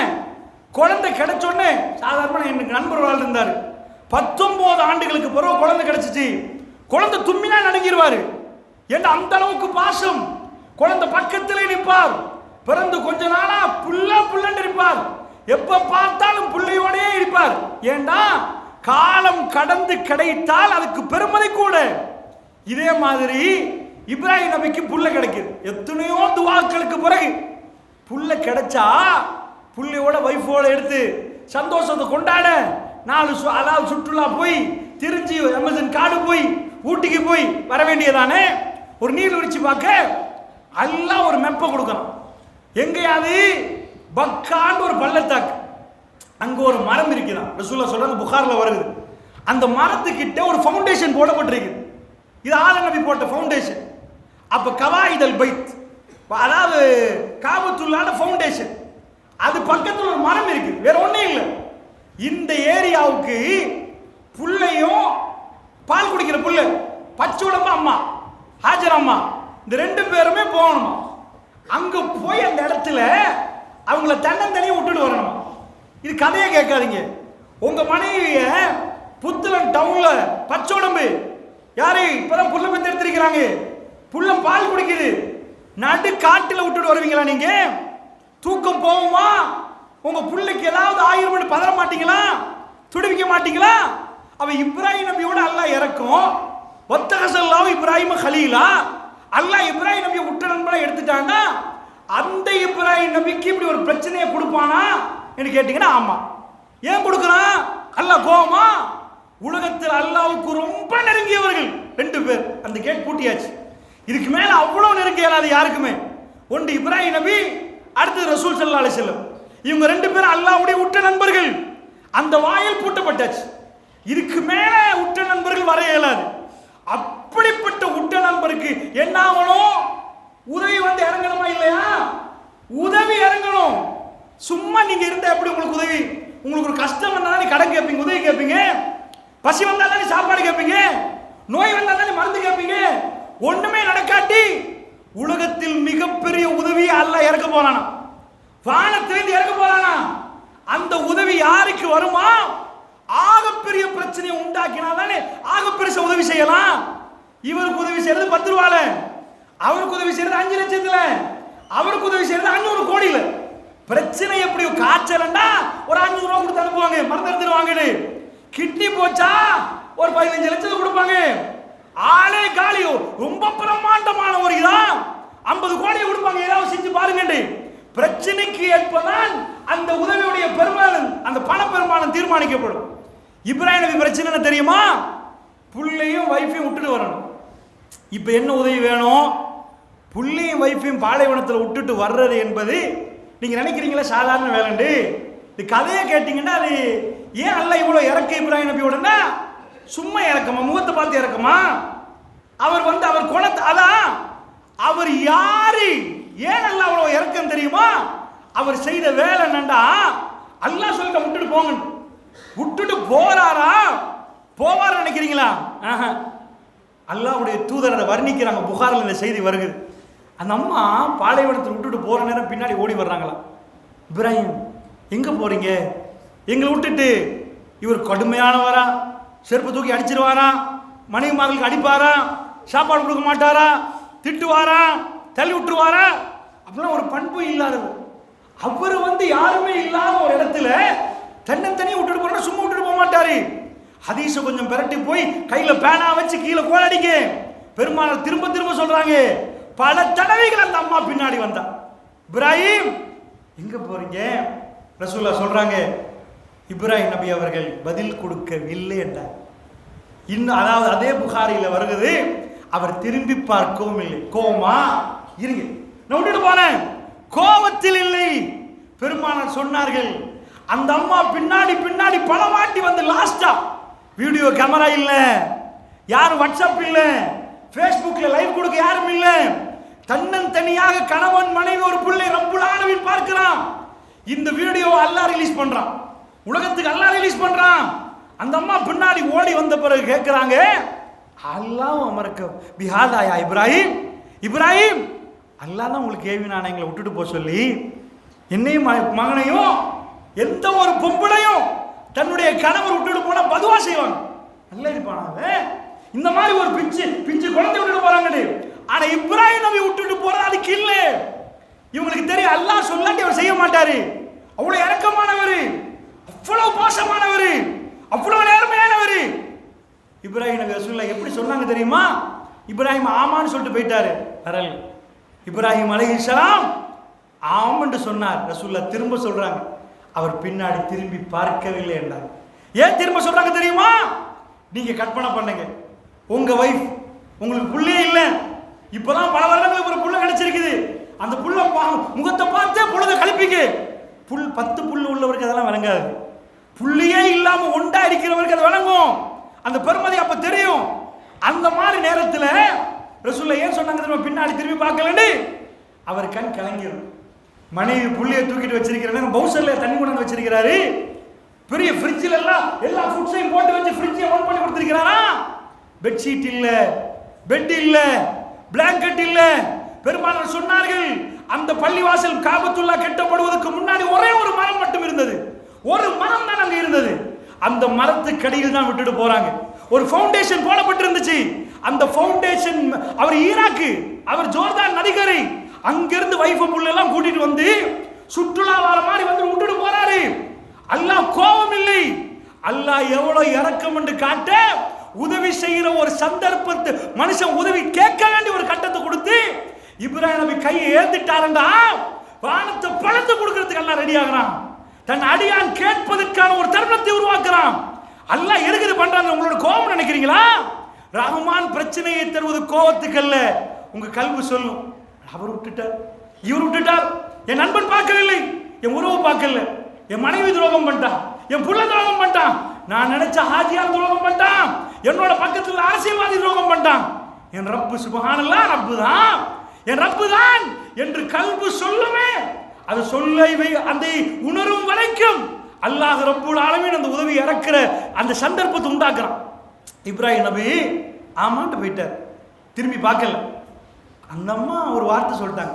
குழந்தை கிடைச்சோடனே சாதாரண எனக்கு நண்பர் வாழ்ந்தாரு, 19 ஆண்டுகளுக்கு பிறகு குழந்தை கிடைச்சிச்சு. குழந்தை தும்மினா நடுங்கிடுவாரு. ஏன்னா அந்த அளவுக்கு பாசம். குழந்தை பக்கத்திலே நிற்பார். பிறந்து கொஞ்ச நாளா புள்ளன்னு இருப்பார். எப்ப பார்த்தாலும் புள்ளையோடே இருப்பார். ஏண்டா காலம் கடந்து கிடைத்தால் அதுக்கு பெருமதி கூட. இதே மாதிரி இப்ராஹிம் நபிக்கு புள்ள கிடைக்குது. எத்தனையோ துவாக்களுக்கு பிறகு புள்ள கிடைச்சா புள்ளையோட வைஃபோட எடுத்து சந்தோஷத்தை கொண்டாட 4 அதாவது சுற்றுலா போய் திருச்சி அமேசான் காடு போய் ஊட்டிக்கு போய் வர வேண்டியதானே. ஒரு நீர்வீழ்ச்சி பார்க்க எல்லாம் ஒரு மெப்ப கொடுக்கணும். எங்கேயாவது பக்கான்னு ஒரு பள்ளத்தாக்கு, அங்க ஒரு மரம் இருக்குதான். ரசூலுல்லாஹ் சொல்றாங்க, புகார்ல வருது. அந்த மரத்துக்கிட்ட ஒரு ஃபவுண்டேஷன் போடப்பட்டிருக்கு. இது ஆதம் நபி போட்ட ஃபவுண்டேஷன். அப்ப கவாயிதல் பைத், அதாவது காபத்துல்லாஹ் ஃபவுண்டேஷன், அது பக்கத்துல ஒரு மரம் இருக்கு. வேற ஒண்ணும் இல்லை. இந்த ஏரியாவுக்கு புள்ளையும் பால் குடிக்கிற புள்ள பச்சை உடம்பு அம்மா ஹாஜர் அம்மா, இந்த 2 பேருமே போகணுமா. அங்க போய் அந்த இடத்துல அவங்கள தன்னந்தனியா விட்டுட்டு வரணுமா. இது கதையை கேட்காதீங்க. உங்க மனைவிய புத்தளம் டவுன்ல பச்சை உடம்பு யாரு இப்பதான் புள்ள பெத்து எடுத்திருக்கிறாங்க, புள்ள பால் குடிக்குது, நடு காட்டுல விட்டுட்டு வருவீங்களா? நீங்க தூக்கம் போகுமா? உங்க பிள்ளைக்கு ஏதாவது ஆயிரம் பதற மாட்டீங்களா? துடிவிக்க மாட்டீங்களா? அவ இப்ராஹிம் நபியோட அல்லாஹ் இறக்கும். ஒத்தகசல்லாஹு இப்ராஹிம கலீலா, அல்லாஹ் இப்ராஹிம் நபியை உற்ற நண்பனா எடுத்துட்டான்னா அந்த இப்ராஹிம் நபிக்கு இப்படி ஒரு பிரச்சனையை கொடுப்பானா என்று கேட்டீங்கன்னா ஆமா. ஏன் கொடுக்குறான்? அல்லாஹ் கோவமா? உலகத்தில் அல்லாஹ்வுக்கு ரொம்ப நெருங்கியவர்கள் 2 பேர், அந்த கேட் பூட்டியாச்சு. இதுக்கு மேல அவ்வளவு நெருங்க இயலாது யாருக்குமே. ஒன்று இப்ராஹிம் நபி, அடுத்து ரசூல் ஸல்லல்லாஹு அலைஹி வஸல்லம். இவங்க 2 பேரும் அல்லாஹ்வுடைய உற்ற நண்பர்கள். அந்த வாயில் பூட்டப்பட்டாச்சு. இதுக்கு மேல உற்ற நண்பர்கள் வர இயலாது. அப்படிப்பட்ட உற்ற நண்பருக்கு என்ன ஆகணும்? உதவி வந்து இறங்கணுமா இல்லையா? உதவி இறங்கணும். சும்மா நீங்க இருந்தா எப்படி உங்களுக்கு உதவி? உங்களுக்கு ஒரு கஷ்டம் வந்தா தானே கடன் கேட்பீங்க, உதவி கேட்பீங்க. பசி வந்தா தானே சாப்பாடு கேட்பீங்க. நோய் வந்தா தானே மருந்து கேட்பீங்க. ஒண்ணுமே நடக்காட்டி உலகத்தில் மிகப்பெரிய உதவி அல்லாஹ் இறக்க போறானா, வானத்திலிருந்து இறக்க போறானா. அந்த உதவி யாருக்கு வருமா? ஆகப்பெரிய பிரச்சனையை உண்டாக்கினாதானே ஆகப்பெரிய உதவி செய்யலாம். இவருக்கு உதவி செய்யறது 10 ரூபால, அவருக்கு உதவி செய்யறது 5 லட்சத்துல, அவருக்கு உதவி செய்யறது 500 கோடியில. பிரச்சனை எப்படி? காய்ச்சலண்டா ஒரு 500 ரூபா கொடுத்து அனுப்புவாங்க, மருந்து எடுத்துருவாங்க. கிட்னி போச்சா ஒரு 15 லட்சத்தை கொடுப்பாங்க. ஆளே காலியோ ரொம்ப பிரம்மாண்டமான ஒரு இதான் 50 கோடியை கொடுப்பாங்க. ஏதாவது செஞ்சு பாருங்க. பிரச்சனைக்கு ஏற்பதான் அந்த உதவியுடைய பெருமானம், அந்த பண பெருமானம் தீர்மானிக்கப்படும். இப்ராஹிம் நபி பிரச்சனை என்ன தெரியுமா? புள்ளையும் வைஃபையும் விட்டுட்டு வரணும். இப்ப என்ன உதவி வேணும்? புள்ளையும் வைஃபையும் பாலைவனத்தில் விட்டுட்டு வர்றது என்பது நீங்க நினைக்கிறீங்களா சாதாரண வேலைண்டு? இது கதையை கேட்டீங்கன்னா அது ஏன் அல்லாஹ் இவ்வளவு இறக்க இப்ராஹிம் நபியோடனா சும்மா இறக்கமா? முகத்தை பார்த்து இறக்கமா? அவர் அவர் குணத்தை அதான் அவர் யாரு, ஏன் அல்லாஹ் அவ்வளவு இறக்கம் தெரியுமா? அவர் செய்த வேலை என்னண்டா, அல்லாஹ் சொல்லிட்ட விட்டுட்டு போங்க, விட்டுட்டு போறாரா? போவார் நினைக்கிறீங்களா? அல்லாஹ்வுடைய தூதரை வர்ணிக்கிறாங்க, புகாரில் இந்த செய்தி வருகிறது. அந்த அம்மா பாலைவனத்தில் விட்டுட்டு போற நேரம் பின்னாடி ஓடி வர்றாங்களா, இப்ராஹிம் எங்க போறீங்க? எங்களை விட்டுட்டு. இவர் கடுமையானவரா, செருப்பு தூக்கி அடிச்சிருவாரா, மனைவிமார்களுக்கு அடிப்பாரா, சாப்பாடு கொடுக்க மாட்டாரா, திட்டுவாரா, தள்ளி விட்டுருவாரா? அப்படிலாம் ஒரு பண்பு இல்லாதவர். அவர் யாருமே இல்லாத ஒரு இடத்துல தன்னந்தனியை விட்டுட்டு போறா, சும்மா விட்டுட்டு போக மாட்டாரு. ஹதீஸ கொஞ்சம் பிரட்டி போய் கையில பேனா வச்சு கீழே கோலடிக்க பெருமானார் திரும்ப திரும்ப சொல்றாங்க. பல தடவைகள் அந்த அம்மா பின்னாடி வந்தா, இப்ராஹிம் எங்க போறீங்க? ரசூலுல்லாஹ் சொல்றாங்க, இப்ராஹிம் நபி அவர்கள் பதில் கொடுக்கவில்லை என்றார். இன்னும் அதாவது அதே புகாரில வருகிறது, அவர் திரும்பி பார்க்கவும் இல்லை. கோவமா இருங்க, நான் விட்டுட்டு போனேன், கோபத்தில் இல்லை. பெருமானார் சொன்னார்கள், அந்த அம்மா பின்னாடி பின்னாடி பல வாட்டி வந்து லாஸ்டா வீடியோ கேமரா இல்ல, யாரும் வாட்ஸ்அப் இல்ல, ஃபேஸ்புக்ல லைவ் கொடுக்க யாரும் இல்ல, தன்னந்தனியாக கணவன் மனைவி ஒரு பிள்ளை ரப்புல் ஆலமீன் பார்க்கிறான். இந்த வீடியோ அல்லாஹ் ரிலீஸ் பண்றான், உலகத்துக்கு அல்லாஹ் ரிலீஸ் பண்றான். அந்த அம்மா பின்னாடி ஓடி வந்த பிறகு கேட்கிறாங்க, அல்லாஹ் அமர்க்க பிஹாதாயா இப்ராஹிம், இப்ராஹிம் அல்லாஹ் தான் உங்களுக்கு ஏவினான எங்களை விட்டுட்டு போக சொல்லி. என்னையும் மகனையும் எந்த ஒரு பொம்பளையும் தன்னுடைய கணவர் விட்டுட்டு போனா பதுவா செய்வாங்க. நல்லா இருப்பானாங்க. இந்த மாதிரி ஒரு பிஞ்சு குழந்தை விட்டுட்டு போறாங்க. ஆனா இப்ராஹிம் நபி விட்டுட்டு போறது அதுக்கு இல்ல. இவங்களுக்கு தெரியும் அல்லாஹ் சொல்லாட்டி அவர் செய்ய மாட்டாரு. அவ்வளவு இரக்கமானவர், அவ்வளவு பாசமானவர், அவ்வளவு நேர்மையானவர். இப்ராஹிம் நபி ரசூலுல்லாஹ் எப்படி சொன்னாங்க தெரியுமா? இப்ராஹிம் ஆமான்னு சொல்லிட்டு போயிட்டாரு. வரல் இப்ராஹிம் அலைஹிஸ்ஸலாம் ஆமன்னு சொன்னார். ரசூலுல்லாஹ் திரும்ப சொல்றாங்க, அவர் பின்னாடி திரும்பி பார்க்கவில்லை என்றார். ஏன் திரும்ப சொல்றாங்க தெரியுமா? நீங்க கற்பனை பண்ணுங்க, உங்க வைஃப் உங்களுக்கு புள்ளே இல்ல, இப்பதான் பல வருடங்களுக்கு ஒரு புள்ள கிடைச்சிருக்குது, அந்த புள்ள முகத்தை பார்த்தே பொழுத கழிப்பீங்க. 10 புல்லு உள்ளவருக்கு அதெல்லாம் விளங்காது, புள்ளியே இல்லாம ஒண்டா இருக்கிறவருக்கு அது விளங்கும், அந்த பெருமதி அப்ப தெரியும். அந்த மாதிரி நேரத்தில் ரசூலுல்லாஹ் ஏன் சொன்னாங்க தெரியுமா? பின்னாடி திரும்பி பார்க்கலன்னு அவர் கண் கலங்கிடும். மனைவி புள்ளியை தூக்கிட்டு வச்சிருக்கிற பவுசர்ல தண்ணி கொண்டு வச்சிருக்கிறாரு, பெரிய ஃப்ரிட்ஜில் எல்லாம் எல்லா ஃபுட்ஸையும் போட்டு வச்சு ஃப்ரிட்ஜை ஆன் பண்ணி கொடுத்திருக்கிறாரா. பெட்ஷீட் இல்ல, பெட் இல்ல, பிளாங்கெட் இல்ல. பெருமானார் சொன்னார்கள், அந்த பள்ளிவாசல் காபத்துல்லா கட்டப்படுவதற்கு முன்னாடி ஒரே ஒரு மரம் மட்டும் இருந்தது, ஒரு மரம் தான் அங்க இருந்தது. அந்த மரத்துக்கு அடியில் தான் விட்டுட்டு போறாங்க. ஒரு ஃபவுண்டேஷன் போடப்பட்டிருந்துச்சு. அந்த ஃபவுண்டேஷன் அவர் ஈராக்கு, அவர் ஜோர்தான் நதிக்கரை, அங்கிருந்து வைஃப் புள்ள எல்லாம் கூட்டிட்டு வந்து சுற்றுலா வர மாதிரி வந்து விட்டுட்டு போறாரு. அல்லாஹ் கோபம் இல்லை, அல்லாஹ் எவ்வளவு இரக்கம் என்று காட்ட உதவி செய்யற ஒரு சந்தர்ப்பத்தை மனுஷன் உதவி கேட்க வேண்டிய ஒரு கட்டத்தை கொடுத்து இப்ராஹிம் நபி கையை ஏந்திட்டாருண்டா வானத்தை பழத்து கொடுக்கிறதுக்கு எல்லாம் ரெடி ஆகிறான். தன் அடியான் கேட்பதற்கான ஒரு தருணத்தை உருவாக்குறான். அல்லாஹ் எதுக்கு பண்றாங்க? உங்களோட கோபம் நினைக்கிறீங்களா? ரஹ்மான் பிரச்சனையை தருவது கோபத்துக்கு அல்ல, உங்க கல்வி சொல்லும். அவர் விட்டுட்டார், இவர் விட்டுட்டார், என் நண்பன் பார்க்கவில்லை, என் உறவு பார்க்கல, என் மனைவி துரோகம் பண்ணிட்டான், என் புள்ள துரோகம் பண்ணிட்டான், நான் நினைச்ச ஹாஜியார் துரோகம் பண்ணிட்டான், என்னோட பக்கத்தில் அரசியல்வாதி துரோகம் பண்ணிட்டான். என் ரப்பு சுப்ஹானல்லாஹ், ரப்பு தான், என் ரப்பு தான் என்று கல்வி சொல்லுமே. அது சொல்லை அந்த உணரும் வரைக்கும் அல்லாஹ் ரப்புல் ஆலமீன் அந்த உதவி இறக்குற அந்த சந்தர்ப்பத்தை உண்டாக்குறான். இப்ராஹிம் நபி ஆமான்ட்டு போயிட்டார், திரும்பி பார்க்கல. அந்த அம்மா ஒரு வார்த்தை சொல்லிட்டாங்க,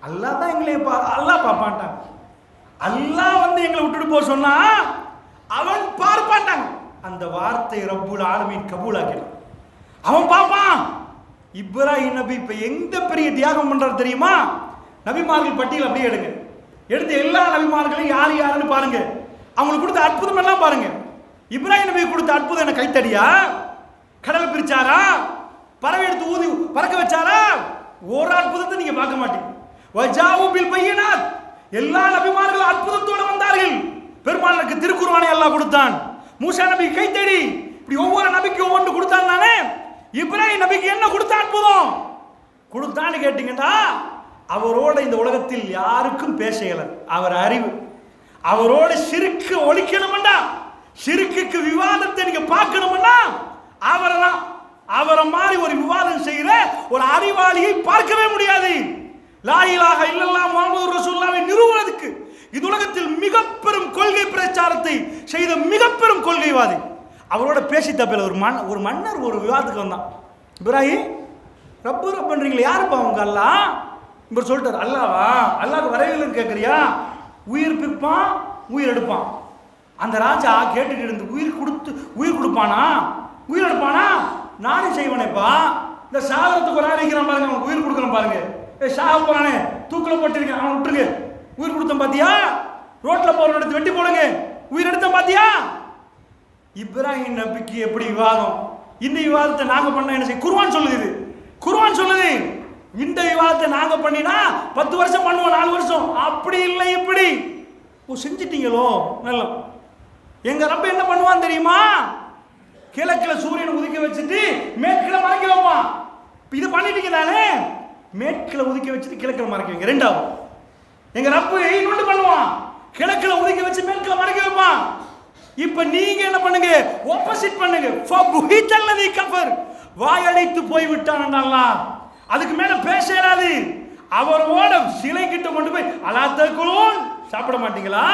அல்லாஹ் தான் எங்களை அல்லாஹ் பார்ப்பான்ட்டாங்க. அல்லாஹ் எங்களை விட்டுட்டு போக சொன்னா அவன் பார்ப்பான்ட்டாங்க. அந்த வார்த்தை ரப்புல் ஆலமீன் கபூலாக்கினான், அவன் பார்ப்பான். இப்ராஹிம் நபி இப்ப எந்த பெரிய தியாகம் பண்றாரு தெரியுமா? நபிமார்கள் பட்டியல் அப்படியே எடுங்க, எடுத்து எல்லா நபிமார்களையும் யார் யாருன்னு பாருங்க, அவங்களுக்கு கொடுத்த அற்புதம் எல்லாம் பாருங்க. இப்ராஹிம் நபி கொடுத்த அற்புதம் என்ன? கைத்தடியா? கடல் பிரிச்சாரா? பறவை எடுத்து ஊதி பறக்க வச்சாரா? ஒரு அற்புதத்தை நீங்க பார்க்க மாட்டீங்க. வஜாவு பில் பையினாத், எல்லா நபிமார்களும் அற்புதத்தோடு வந்தார்கள். பெருமாளுக்கு திருக்குர்ஆனை அல்லாஹ் கொடுத்தான், மூசா நபி கைத்தடி, இப்படி ஒவ்வொரு நபிக்கும் ஒவ்வொன்று கொடுத்தான் தானே. இப்ராஹிம் நபிக்கு என்ன கொடுத்த அற்புதம் கொடுத்தான்னு கேட்டீங்கன்னா, அவரோட இந்த உலகத்தில் யாருக்கும் பேச இயல, அவர் அறிவு. அவரோட ஷிர்க்கு ஒழிக்கணும்னா, ஷிர்க்குக்கு விவாதத்தை நீங்க பார்க்கணும்னா அவரை தான்.
அவரை மாதிரி ஒரு விவாதம் செய்கிற ஒரு அறிவாளியை பார்க்கவே முடியாது. லா இலாஹ இல்லல்லாஹ் முஹம்மது ரசூலுல்லாஹ்வை நிறுவுவதற்கு இந்த உலகத்தில் மிக பெரும் கொள்கை பிரச்சாரத்தை செய்த மிக பெரும் கொள்கைவாதி. அவரோட பேசி தப்பில் ஒரு மன்னர் ஒரு விவாதத்துக்கு வந்தான். இப்ராஹிம் ரப்பு ரப்புன்றீங்களே, யாருப்பா அவங்க அல்லாஹ்? இவர் சொல்லிட்டார், அல்லாவா? அல்லாஹ்க்கு வரைவில்லைன்னு கேட்குறியா? உயிர் பிற்பான் உயிர் எடுப்பான். அந்த ராஜா கேட்டுட்டு இருந்து உயிர் கொடுப்பானா உயிர் எடுப்பானா? நானும் செய்வனேப்பா. இந்த சாகரத்துக்கு ஒரு ஆள் இருக்கிறான் பாருங்க, அவனுக்கு உயிர் கொடுக்குறேன் பாருங்க. சாக போறானே, தூக்கில் போட்டிருக்கேன், அவன் விட்டுருங்க, உயிர் கொடுத்தேன் பாத்தியா? ரோட்ல போற எடுத்து வெட்டி போடுங்க, உயிர் எடுத்த பாத்தியா? இப்ராஹிம் நபிக்கு எப்படி விவாதம்? இந்த விவாதத்தை நாங்க பண்ண என்ன செய்ய? குர்ஆன் சொல்லுது, இது குர்ஆன் சொல்லுது. இந்த விவாதத்தை நாங்க பண்ணினா 10 வருஷம் பண்ணுவோம், 4 வருஷம். அப்படி இல்லை, இப்படி செஞ்சிட்டீங்களோ நல்லா. எங்க ரப்ப என்ன பண்ணுவான் தெரியுமா? கிழக்குல சூரியனை உதிக்க வச்சுட்டு மேற்குல மறைக்க வைப்பான். இது பண்ணிட்டீங்க தானே, மேற்குல உதிக்க வச்சுட்டு கிழக்குல மறைக்க வைங்க. ரெண்டாவது எங்க ரப்பு இன்னொன்று பண்ணுவான், கிழக்குல உதிக்க வச்சு மேற்குல மறைக்க வைப்பான். இப்ப நீங்க என்ன பண்ணுங்க? ஆப்போசிட் பண்ணுங்க. ஃபபுஹிதல்லதி கஃபர், வாயடைத்து போய் விட்டான் அல்லாஹ். அதுக்கு மேல பேச இயலாது. அவரோட சிலை கிட்ட கொண்டு போய் அலா தகுலூன், சாப்பிட மாட்டீங்களா?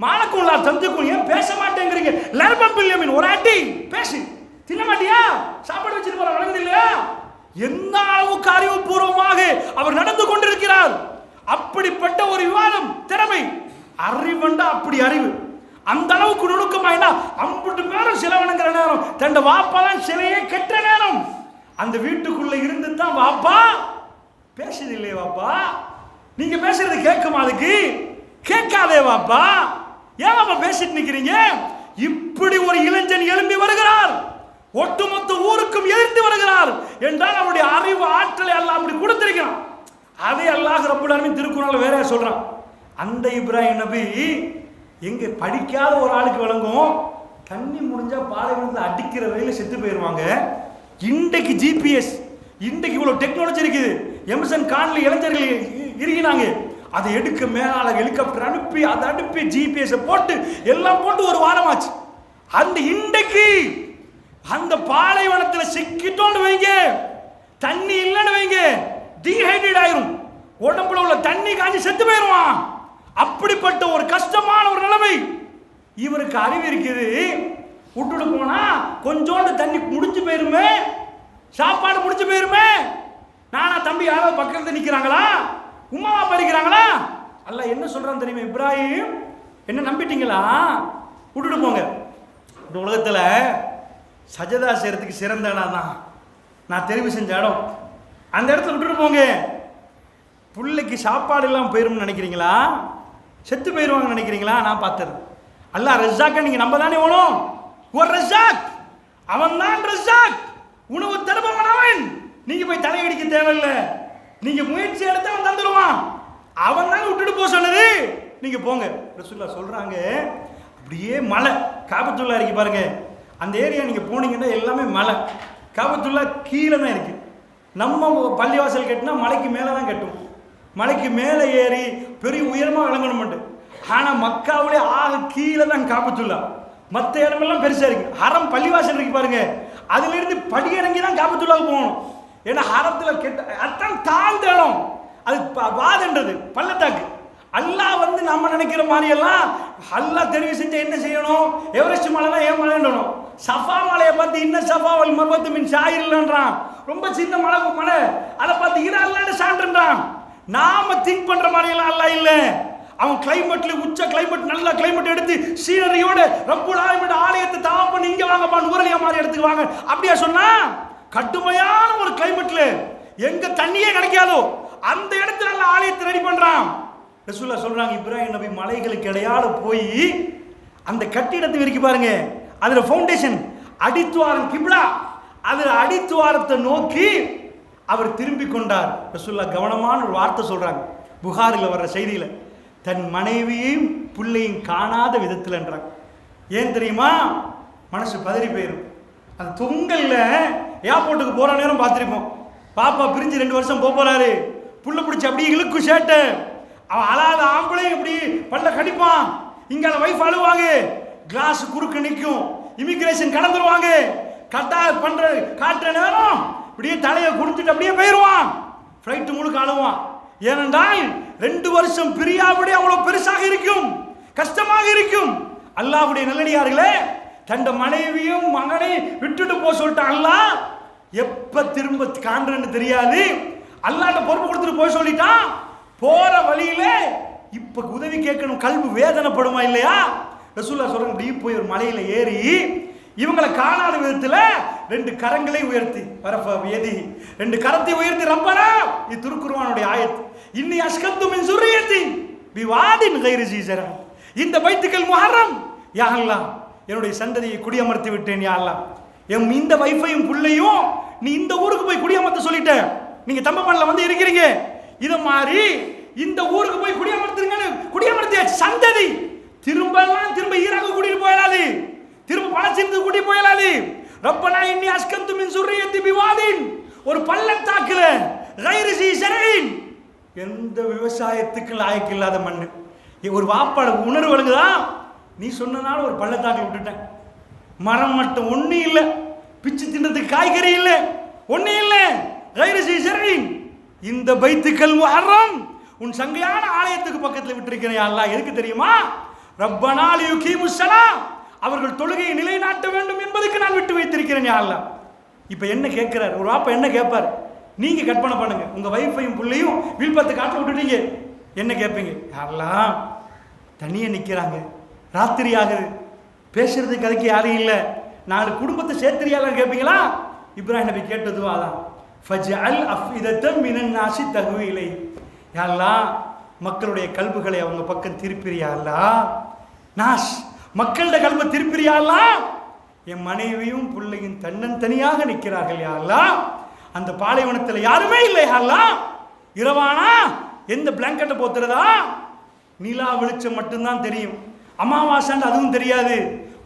மாலக்குல்லா தந்துக்கும், ஏன் பேச மாட்டேங்கிறீங்க? லர்பம் பில்யமின், ஒரு அடி பேசி தின்ன மாட்டியா? சாப்பாடு வச்சிட்டு போற வழங்குது இல்லையா? எந்த அளவுக்கு அறிவுபூர்வமாக அவர் நடந்து கொண்டிருக்கிறார். அப்படிப்பட்ட ஒரு விவாதம் திறமை, அறிவுண்டா அப்படி அறிவு. அந்த அளவுக்கு நுணுக்கமாயினா 50 பேரும் சிலவனுங்கிற நேரம், தன் வாப்பாதான் சிலையே கெட்ட நேரம். அந்த வீட்டுக்குள்ள இருந்து தான் வாப்பா பேசுது இல்லையே. வாப்பா நீங்க பேசுறது கேட்குமா? அதுக்கு கேட்காதே வாப்பா. ஏன் வாப்பா பேசிட்டு நிக்கிறீங்க? இப்படி ஒரு இளைஞன் எழும்பி வருகிறார், ஒட்டுமொத்த ஊருக்கும் எதிர்த்து வருகிறார் என்றால் அவருடைய அறிவு ஆற்றலை அல்லாஹ் அப்படி கொடுத்திருக்கிறான். அதே அல்லாஹ் ரப்பல் ஆலமீன் திருக்குறான்ல வேற சொல்றான். அந்த இப்ராஹிம் நபி எங்க படிக்காத ஒரு ஆளுக்கு விளங்கும், தண்ணி முடிஞ்சா பாலைவனத்தில் அடிக்கிற வரையில செத்து போயிருவாங்க. இன்றைக்கு ஜிபிஎஸ், இன்றைக்கு இவ்வளவு டெக்னாலஜி இருக்குது. எம்எஸ்என் கான்ல இளைஞர்கள் இருக்கினாங்க, அதை எடுக்க மேலால ஹெலிகாப்டர் அனுப்பி அதை அனுப்பி ஜிபிஎஸ் போட்டு எல்லாம் போட்டு ஒரு வாரமாச்சு. அந்த இன்றைக்கு அந்த பாலைவனத்தில் சிக்கிட்டோன்னு வைங்க, தண்ணி இல்லைன்னு வைங்க, டீஹைட்ரேட் ஆயிரும், உடம்புல உள்ள தண்ணி காஞ்சி செத்து போயிருவான். அப்படிப்பட்ட ஒரு கஷ்டமான ஒரு நிலைமை. இவருக்கு அறிவு இருக்குது, விட்டுட்டு போனா கொஞ்சோண்டு தண்ணி முடிஞ்சு போயிருமே, சாப்பாடு முடிஞ்சு போயிருமே. நானா தம்பி யாராவது பக்கத்துல நிக்கிறாங்களா? உமாவா படிக்கிறாங்களா? அல்லாஹ் என்ன சொல்றான் தெரியுமா? இப்ராஹிம் என்ன நம்பிட்டீங்களா? விட்டுட்டு போங்க. இந்த உலகத்துல சஜதா செய்யறதுக்கு சிறந்த இடம் தான் நான் தெரிவு செஞ்ச இடம். அந்த இடத்துல விட்டுட்டு போங்க. பிள்ளைக்கு சாப்பாடு இல்லாமல் போயிரும்னு நினைக்கிறீங்களா? செத்து போயிருவாங்கன்னு நினைக்கிறீங்களா? நான் பார்த்தது அல்லாஹ் ரஸாக்க நீங்க நம்ப தானே வேணும். ஒரு ரஸாக், அவன் தான் ரஸாக், உணவு தருபவன் அவன். நீங்க போய் தலையடிக்க தேவையில்லை, நீங்க முயற்சி எடுத்து அவன் தந்துடுவான். அவன் தான் விட்டுட்டு போக சொன்னது. நீங்க போங்க. ரசூலுல்லாஹ் சொல்றாங்க, அப்படியே மலை காபத்துல்லா இருக்கு பாருங்க, அந்த ஏரியா நீங்க போனீங்கன்னா எல்லாமே மலை. காபத்துல்லா கீழே தான் இருக்கு. நம்ம பள்ளிவாசல் கட்டினா மலைக்கு மேலே தான் கட்டும், மலைக்கு மேலே ஏறி பெரிய உயரமாக விளங்கணும். ஆனால் மக்காவிலே ஆக கீழே தான் காபத்துல்லா. மற்ற இடமெல்லாம் பெருசாக இருக்கு. ஹரம் பள்ளிவாசல் இருக்கு பாருங்க, அதுலேருந்து படியிறங்கி தான் காபத்துல்லாவுக்கு போகணும். ஏன்னா ஹரத்தில் கெட்ட அதான் தாழ்ந்த இடம், அது வாதன்றது பள்ளத்தாக்கு. அல்லாஹ் வந்து நம்ம நினைக்கிற மாதிரி எல்லாம் அல்லாஹ் தெரிவு செஞ்ச என்ன செய்யணும்? எவரெஸ்ட் மலைனா ஏன் மலைன்றணும், சஃபா மலையை பார்த்து இன்னும் சஃபாவல் மர்வத்து மின் ஷாயிர்ன்றான், ரொம்ப சின்ன மலை மலை, அதை பார்த்து இது அல்லாஹ்னு சான்றுன்றான். நாம திங்க் பண்ற மாதிரி எல்லாம் அல்லாஹ் இல்லை. அவன் கிளைமேட்ல உச்ச கிளைமேட், நல்ல கிளைமேட் எடுத்து சீனரியோட ரப்புல் ஆலமீன் ஆலயத்தை தவாப் பண்ணி இங்க வாங்கப்பா நூறலியா மாதிரி இடத்துக்கு வாங்க அப்படியா சொன்னா? கடுமையான ஒரு கிளைமேட்ல எங்க தண்ணியே கிடைக்காதோ அந்த இடத்துல நல்ல ஆலயத்தை ரெடி பண்றான். ரசூலுல்லாஹ் சொல்றாங்க, இப்ராஹிம் நபி மலைகளுக்கு இடையால போய் அந்த கட்டிடத்தை விரிக்கி பாருங்க, அதுல ஃபவுண்டேஷன் அடித்துவாரம் கிப்லா, அதுல அடித்துவாரத்தை நோக்கி அவர் திரும்பி கொண்டார். ரசூலுல்லாஹ் கவனமான ஒரு வார்த்தை சொல்றாங்க, புகாரில் வர்ற செய்தியில, தன் மனைவியையும் பிள்ளையும் காணாத விதத்தில் என்றாங்க. ஏன் தெரியுமா? மனசு பதறி போயிடும். அந்த தொங்கல்ல ஏர்போர்ட்டுக்கு போற நேரம் பார்த்திருப்போம், பாப்பா பிரிஞ்சு 2 வருஷம் போறாரு, புள்ள பிடிச்சி அப்படியே இழுக்கு சேட்டை, அவன் அழாத ஆம்பளையும் இப்படி பல்ல கடிப்பான், இங்க வைஃப் அழுவாங்க, கிளாஸ் குறுக்கு நிற்கும், இமிகிரேஷன் கடந்துருவாங்க, கட்டா பண்ற காட்டுற நேரம் இப்படியே தலையை குடிச்சிட்டு அப்படியே போயிடுவான். ஃப்ளைட்டு முழுக்க அழுவான். ஏனென்றால் 2 வருஷம் பிரியாவிட அவ்வளவு பெருசாக இருக்கும், கஷ்டமாக இருக்கும். அல்லாஹ்வுடைய நல்லடியார்களே, தந்த மனைவியும் மகனை விட்டுட்டு போக சொல்லிட்டான் அல்லாஹ். எப்ப திரும்ப காண்றன்னு தெரியாது. அல்லாஹ்ட்ட பொறுப்பு கொடுத்துட்டு போய் சொல்லிட்டான். போற வழியில இப்ப உதவி கேட்கணும், கல்வி வேதனைப்படுமா இல்லையா? ரசூலுல்லாஹ் சொல்றாங்க, இப்படி போய் ஒரு மலையில ஏறி இவங்களை காணாத விதத்துல 2 கரங்களை உயர்த்தி, பரஃப எதி 2 கரத்தை உயர்த்தி, ரப்பனா, இது திருக்குர்ஆனுடைய ஆயத், இன்னி அஸ்கந்து மின் ஸுர்ரியத்தி பிவாதின் கைரி ஸீஸரா, இந்த பைத்துல் முஹர்ரம், யா அல்லாஹ் என்னுடைய சந்ததியை குடியமர்த்தி விட்டேன் யா அல்லாஹ். இந்த வைஃபையும் புள்ளையும் நீ இந்த ஊருக்கு போய் குடியமர்த்த சொல்லிட்ட. நீங்க தம்பமல்ல வந்து இருக்கிறீங்க, இத மாதிரி இந்த ஊருக்கு போய் குடியமர்த்துங்கன்னு குடியமர்த்தியாச்சு. சந்ததி திரும்ப ஈராக்கு கூட்டிட்டு போயிடாது, திரும்ப பலஸ்தீனுக்கு கூட்டிட்டு போயிடாது. ரப்பனா இன்னி அஸ்கந்து மின் ஸுர்ரியத்தி பிவாதின், ஒரு பள்ளத்தாக்குல கைரி ஸீஸரின், எந்த விவசாயத்துக்கு லாயக்கு இல்லாத மண்ணு. ஒரு வாப்பாட உணர்வு வழங்குதா? நீ சொன்னனால ஒரு பள்ளத்தாக்கில் விட்டுட்டேன், மரம் மட்டும் ஒண்ணு இல்ல, பிச்சு தின்றதுக்கு காய்கறி இல்ல, ஒண்ணு இல்ல. கைரி ஸீஸரின், இந்த பைத்துல் முஹர்ரம் உன் சங்கையான ஆலயத்துக்கு பக்கத்தில் விட்டிருக்கிறேன் யா அல்லாஹ். எதுக்கு தெரியுமா? ரப்பனா லியுகீமுஸ் ஸலாம், அவர்கள் தொழுகையை நிலைநாட்ட வேண்டும் என்பதற்கு நான் விட்டு வைத்திருக்கிறேன் யா அல்லாஹ். இப்ப என்ன கேட்கிறார் ஒரு வாப்பா? என்ன கேட்பார்? நீங்க கற்பனை பண்ணுங்க, உங்க வைஃபையும் புள்ளையும் வில்பத்து காட்டில் விட்டுட்டீங்க, என்ன கேட்பீங்க? யா அல்லாஹ், தனியே நிக்கிறாங்க, ராத்திரி ஆகுது, பேசுறதுக்கு அதுக்கு யாரும் இல்லை, 4 குடும்பத்தை சேர்த்துறியாலாம் கேட்பீங்களா? இப்ராஹிம் நபி கேட்டதுவா அதான், ஃபஜ்அல் அஃபிதத்தம் மினன் நாஸி தஹ்வி இலை, யா அல்லாஹ் மக்களுடைய கல்புகளை அவங்க பக்கம் திருப்பிறியா அல்லாஹ், நாஸ் மக்களோட கல்பை திருப்பிறியா அல்லாஹ். என் மனைவியும் பிள்ளையும் தன்னந்தனியாக நிற்கிறார்கள் யா அல்லாஹ், அந்த பாலைவனத்தில் யாருமே இல்லை யா அல்லாஹ். இரவானா எந்த பிளாங்கெட்டை போத்துறதா? நிலா வெளிச்சம் மட்டும்தான் தெரியும், அமாவாசைன்னு அதுவும் தெரியாது.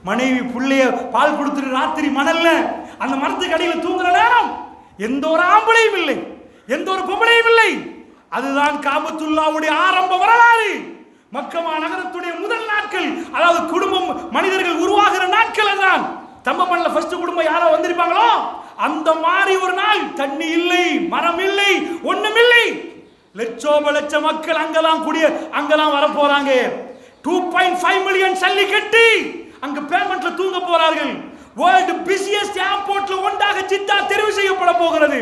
மனைவி புள்ளைய பால் கொடுத்துட்டு ராத்திரி மணல்ல அந்த மரத்துக்கு அடியில் தூங்குற நேரம் எந்த ஒரு ஆம்பளையும் இல்லை, எந்த ஒரு பொம்பளையும் இல்லை. அதுதான் காபத்துல்லாவுடைய ஆரம்ப வரலாறு. மக்கமா நகரத்துடைய முதல் நாட்கள், அதாவது குடும்பம் மனிதர்கள் உருவாகிற நாட்கள் தான். தம்பமல்ல ஃபர்ஸ்ட் குடும்பம் யாரோ வந்திருப்பாங்களோ அந்த மாதிரி ஒரு நாள், தண்ணி இல்லை, மரம் இல்லை, ஒண்ணும் இல்லை. லட்ச மக்கள் அங்கெல்லாம் வர போறாங்க. 2.5 மில்லியன் சல்லி கட்டி அங்க பேமெண்ட்ல தூங்க போறார்கள். வேர்ல்ட் பிஸியஸ்ட் ஏர்போர்ட்ல ஒன்றாக ஜித்தா தெரிவு செய்யப்பட போகிறது.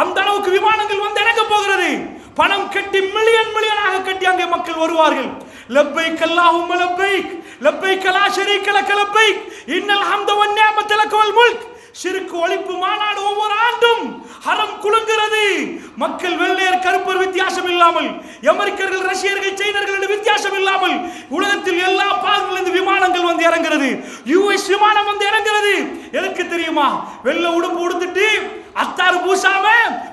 அந்த அளவுக்கு விமானங்கள் வந்து இறங்க போகிறது. பணம் கட்டி மில்லியனாக கட்டி அங்கே மக்கள் வருவார்கள். லப்பைக் அல்லாஹும்ம லப்பைக், லப்பைக் லா ஷரீக லக லப்பைக், இன்னல் ஹம்த வன் நிஅமத லக வல் முல்க். ஷிர்க் ஒழிப்பு மாநாடு ஒவ்வொரு ஆண்டும் ஹரம் குலுங்குகிறது. மக்கள் வெள்ளையர் கருப்பர் வித்தியாசம் இல்லாமல், அமெரிக்கர்கள் ரஷ்யர்கள் சைனர்கள் என்ற வித்தியாசம் இல்லாமல் உலகத்தில் எல்லா பாகங்களிலிருந்து விமானங்கள் வந்து இறங்குகிறது. யுஎஸ் விமானம் வந்து இறங்குகிறது. எதுக்கு தெரியுமா? வெள்ளை உடுப்பு உடுத்துட்டு அத்தாறு பூசாம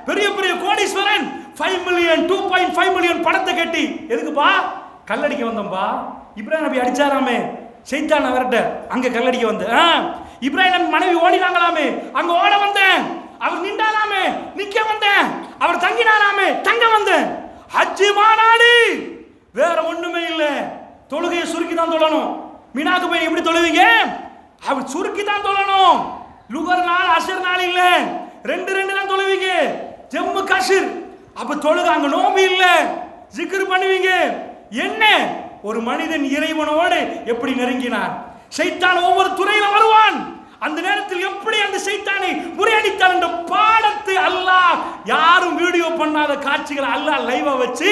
பெரிய பெரிய கோடீஸ்வரன் 5 மில்லியன் 2.5 மில்லியன் பணத்தை கட்டி, எதுக்குப்பா? கல்லடிக்க வந்தோம்பா. இப்ராஹிம் நபி அடிச்சாராமே சைத்தான விரட்ட, அங்க கல்லடிக்க வந்த. இப்ராஹிம் நபி மனைவி ஓடினாங்களாமே, அங்க ஓட வந்தேன். அவர் நின்றாலாமே, நிக்க வந்தேன். அவர் தங்கினாராமே, தங்க வந்தேன். ஹஜ் மாநாடு வேற ஒண்ணுமே இல்ல. தொழுகையை சுருக்கி தான் தொழணும். மினாக்கு போய் எப்படி தொழுவீங்க? அவர் சுருக்கி தான் தொழணும். லுகர் நாள் அசர் நாள் இல்ல, 2 தான் தொழுவீங்க. ஜம்மு காஷ்மீர் அப்ப தொழுக, அங்க நோம்பு இல்ல, ஜிக்ர் பண்ணுவீங்க. என்ன ஒரு மனிதன் இறைவனோடு எப்படி நெருங்கினான்? சைத்தான் ஒவ்வொரு துறையில வருவான். அந்த நேரத்தில் எப்படி அந்த சைத்தானை முறியடித்தான் என்ற பாடத்தை அல்லாஹ், யாரும் வீடியோ பண்ணாத காட்சிகளை அல்லாஹ் லைவா வச்சு,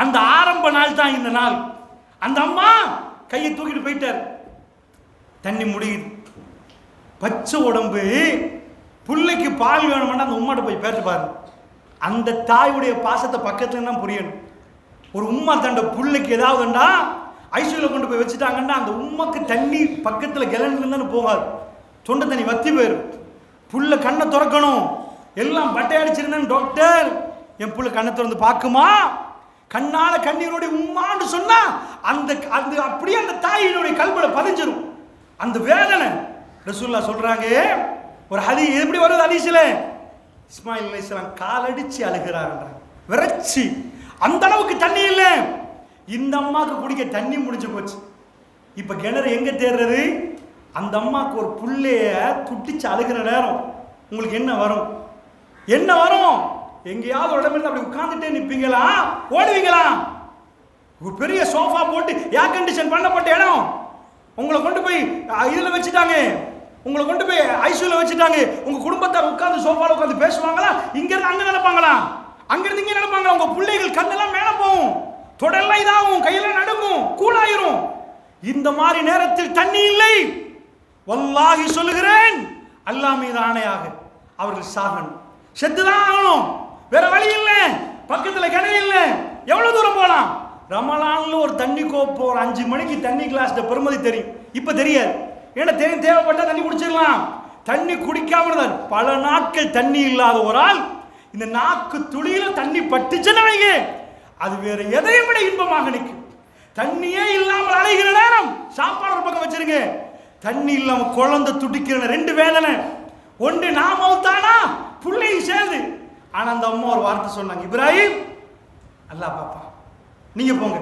அந்த ஆரம்ப நாள் தான் இந்த நாள். அந்த அம்மா கையை தூக்கிட்டு போயிட்டார். தண்ணி முடியுது, பச்சை உடம்பு, பிள்ளைக்கு பால் வேணும்னா அந்த உம்மாட்ட போய் பேட்டு பாரு. அந்த தாயுடைய பாசத்தை பக்கத்துல தான் புரியணும். ஒரு உம்மா தண்ட பிள்ளைக்கு ஏதாவதுண்டா ஐசியூல கொண்டு போய் வச்சுட்டாங்கன்னா அந்த உம்மாக்கு தண்ணி பக்கத்துல கிளம்பி இருந்தாலும் போகாது, தொண்டை தண்ணி வத்தி போயிடும். புள்ள கண்ணை திறக்கணும். எல்லாம் பட்டை அடிச்சிருந்தேன் டாக்டர், என் புள்ள கண்ணை திறந்து பார்க்குமா? கண்ணால கண்ணீரோட உம்மான்னு சொன்னா அந்த அப்படியே அந்த தாயினுடைய கல்புல பதிஞ்சிரும் அந்த வேதனை. ரசூலுல்லாஹ் சொல்றாங்க, ஒரு ஹதீஸ் எப்படி வருது ஹதீஸ்ல, இஸ்மாயில் அலைஹிஸ்ஸலாம் காலடிச்சு அழுகிறார், விரச்சி. அந்த அளவுக்கு தண்ணி இல்ல. இந்த அம்மாக்கு குடிக்க தண்ணி முடிஞ்சு போச்சு. இப்ப கிணறு எங்க தேடுறது? அந்த அம்மாவுக்கு ஒரு புள்ளைய துட்டிச்சு அழுகிற நேரம் உங்களுக்கு என்ன வரும்? என்ன வரும்? எங்கேயாவது ஒரு இடத்துல அப்படி உட்கார்ந்துட்டே நிற்பீங்களா? ஓடுவீங்களா? ஒரு பெரிய சோஃபா போட்டு ஏர் கண்டிஷன் பண்ணப்பட்ட இடம், உங்களை கொண்டு போய் இதில் வச்சுட்டாங்க, உங்களை கொண்டு போய் ஐசியூல வச்சுட்டாங்க. உங்க குடும்பத்தார் உட்கார்ந்து சோஃபால உட்கார்ந்து பேசுவாங்களா? இங்கிருந்து அங்க நடப்பாங்களா? அங்கிருந்து இங்கே நடப்பாங்களா? உங்க பிள்ளைகள் கண்ணெல்லாம் மேல போகும், தொடெல்லாம் இதாகும், கையெல்லாம் நடுங்கும், கூலாயிரும். இந்த மாதிரி நேரத்தில் தண்ணி இல்லை. வல்லாஹி சொல்லுகிறேன், அல்லாஹ் மீது ஆணையாக அவர்கள் சாகணும், செத்துதான் ஆகணும். வேற வழி இல்லை, பக்கத்துல கிணறு இல்லை. எவ்வளவு தூரம் போலாம்? ரமலான்ல ஒரு தண்ணி கோப்போ ஒரு 5 மணிக்கு தண்ணி கிளாஸ்ல பெருமதி தெரியும், இப்ப தெரியாது. ஏன்னா தேவைப்பட்டா தண்ணி குடிச்சிடலாம். தண்ணி குடிக்காம இருந்தார் பல நாட்கள் தண்ணி இல்லாத ஒரு ஆள் இந்த நாக்கு துளியில தண்ணி பட்டுச்சுன்னு வைங்க, அது வேற எதையும் விட இன்பமாக நிற்கும். தண்ணியே இல்லாமல் அலைகிற நேரம் சாப்பாடு ஒரு பக்கம் வச்சிருங்க, தண்ணி இல்லாம குழந்தை துடிக்கிற 2 வேதனை. ஒன்று நாம தானா புள்ளையும் சேர்ந்து. ஆனா அந்த அம்மா ஒரு வார்த்தை சொன்னாங்க, இப்ராஹிம் அல்லாஹ் பாப்பா, நீங்க போங்க,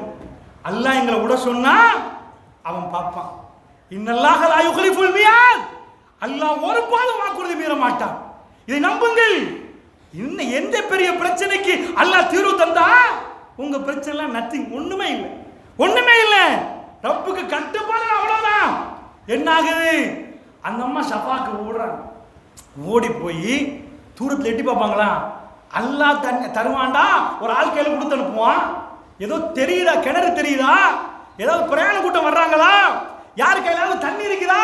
அல்லாஹ் எங்களை விட சொன்னா அவன் பாப்பான். இன்னல்லாஹ லா யுக்லிஃபுல் மியாத், அல்லாஹ் ஒருபோதும் வாக்குறுதி மீற மாட்டான். இதை நம்புங்கள். இன்னும் எந்த பெரிய பிரச்சனைக்கு அல்லாஹ் தீர்வு தந்தா உங்க பிரச்சனை எல்லாம் நத்திங், ஒண்ணுமே இல்லை, ஒண்ணுமே இல்லை. ரப்புக்கு கட்டுப்பாடு அவ்வளவுதான். என்ன ஆகுது? அந்த அம்மா ஷஃபாக்கு ஓடுறாங்க. ஓடி போய் தூரத்தில் எட்டி பார்ப்பாங்களா? அல்லாஹ் தண்ணி தருவான்டா, ஒரு ஆள் கையில் கொடுத்து அனுப்புவான். ஏதோ தெரியுதா? கிணறு தெரியுதா? ஏதாவது பிரயாண கூட்டம் வர்றாங்களா? யாரு கையிலாவது தண்ணி இருக்குதா?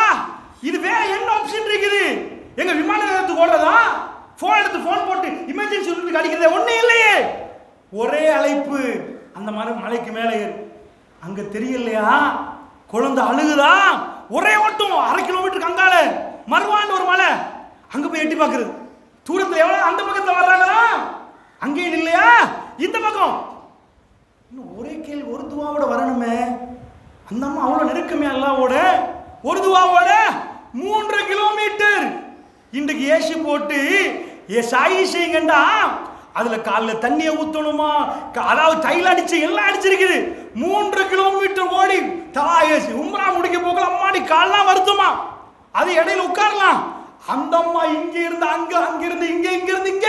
இது வேற என்ன ஆப்ஷன் இருக்குது? எங்க விமான நிலையத்துக்கு ஓடுறதா? போன் எடுத்து போன் போட்டு எமர்ஜென்சி சொல்லிட்டு அடிக்கிறதே ஒண்ணு இல்லையே. ஒரே அழைப்பு. அந்த மாதிரி மலைக்கு மேலே ஏறு, அங்க தெரியலையா குழந்தை அழுகுதா? ஒரே ஓட்டம் 1/2 கிலோமீட்டருக்கு அங்கால மறுவாண்டு ஒரு மலை, அங்க போய் எட்டி பார்க்கறது. தூரத்தில் எவ்வளவு அந்த பக்கத்தில் வர்றாங்களா? அங்கேயும் இல்லையா? இந்த பக்கம் இன்னும் ஒரே கேள்வி, ஒரு துவாவோட வரணுமே. அந்த அம்மா அவ்வளவு நெருக்கமே அல்லாவோட, ஒரு துவாவோட 3 கிலோமீட்டர். இன்றைக்கு ஏசி போட்டு சாயி செய்யுங்கண்டா, அதுல காலில் தண்ணியை ஊத்தணுமா, அதாவது டைல் அடிச்சு எல்லாம் அடிச்சிருக்குது. 3 கிலோமீட்டர் ஓடி தாயேசி உம்ரா முடிக்க போகல, அம்மாடி கால்லாம் வருத்துமா, அது இடையில உட்காரலாம். அந்த அம்மா இங்க இருந்து அங்க, அங்கிருந்து இங்க, இங்க இருந்து இங்க.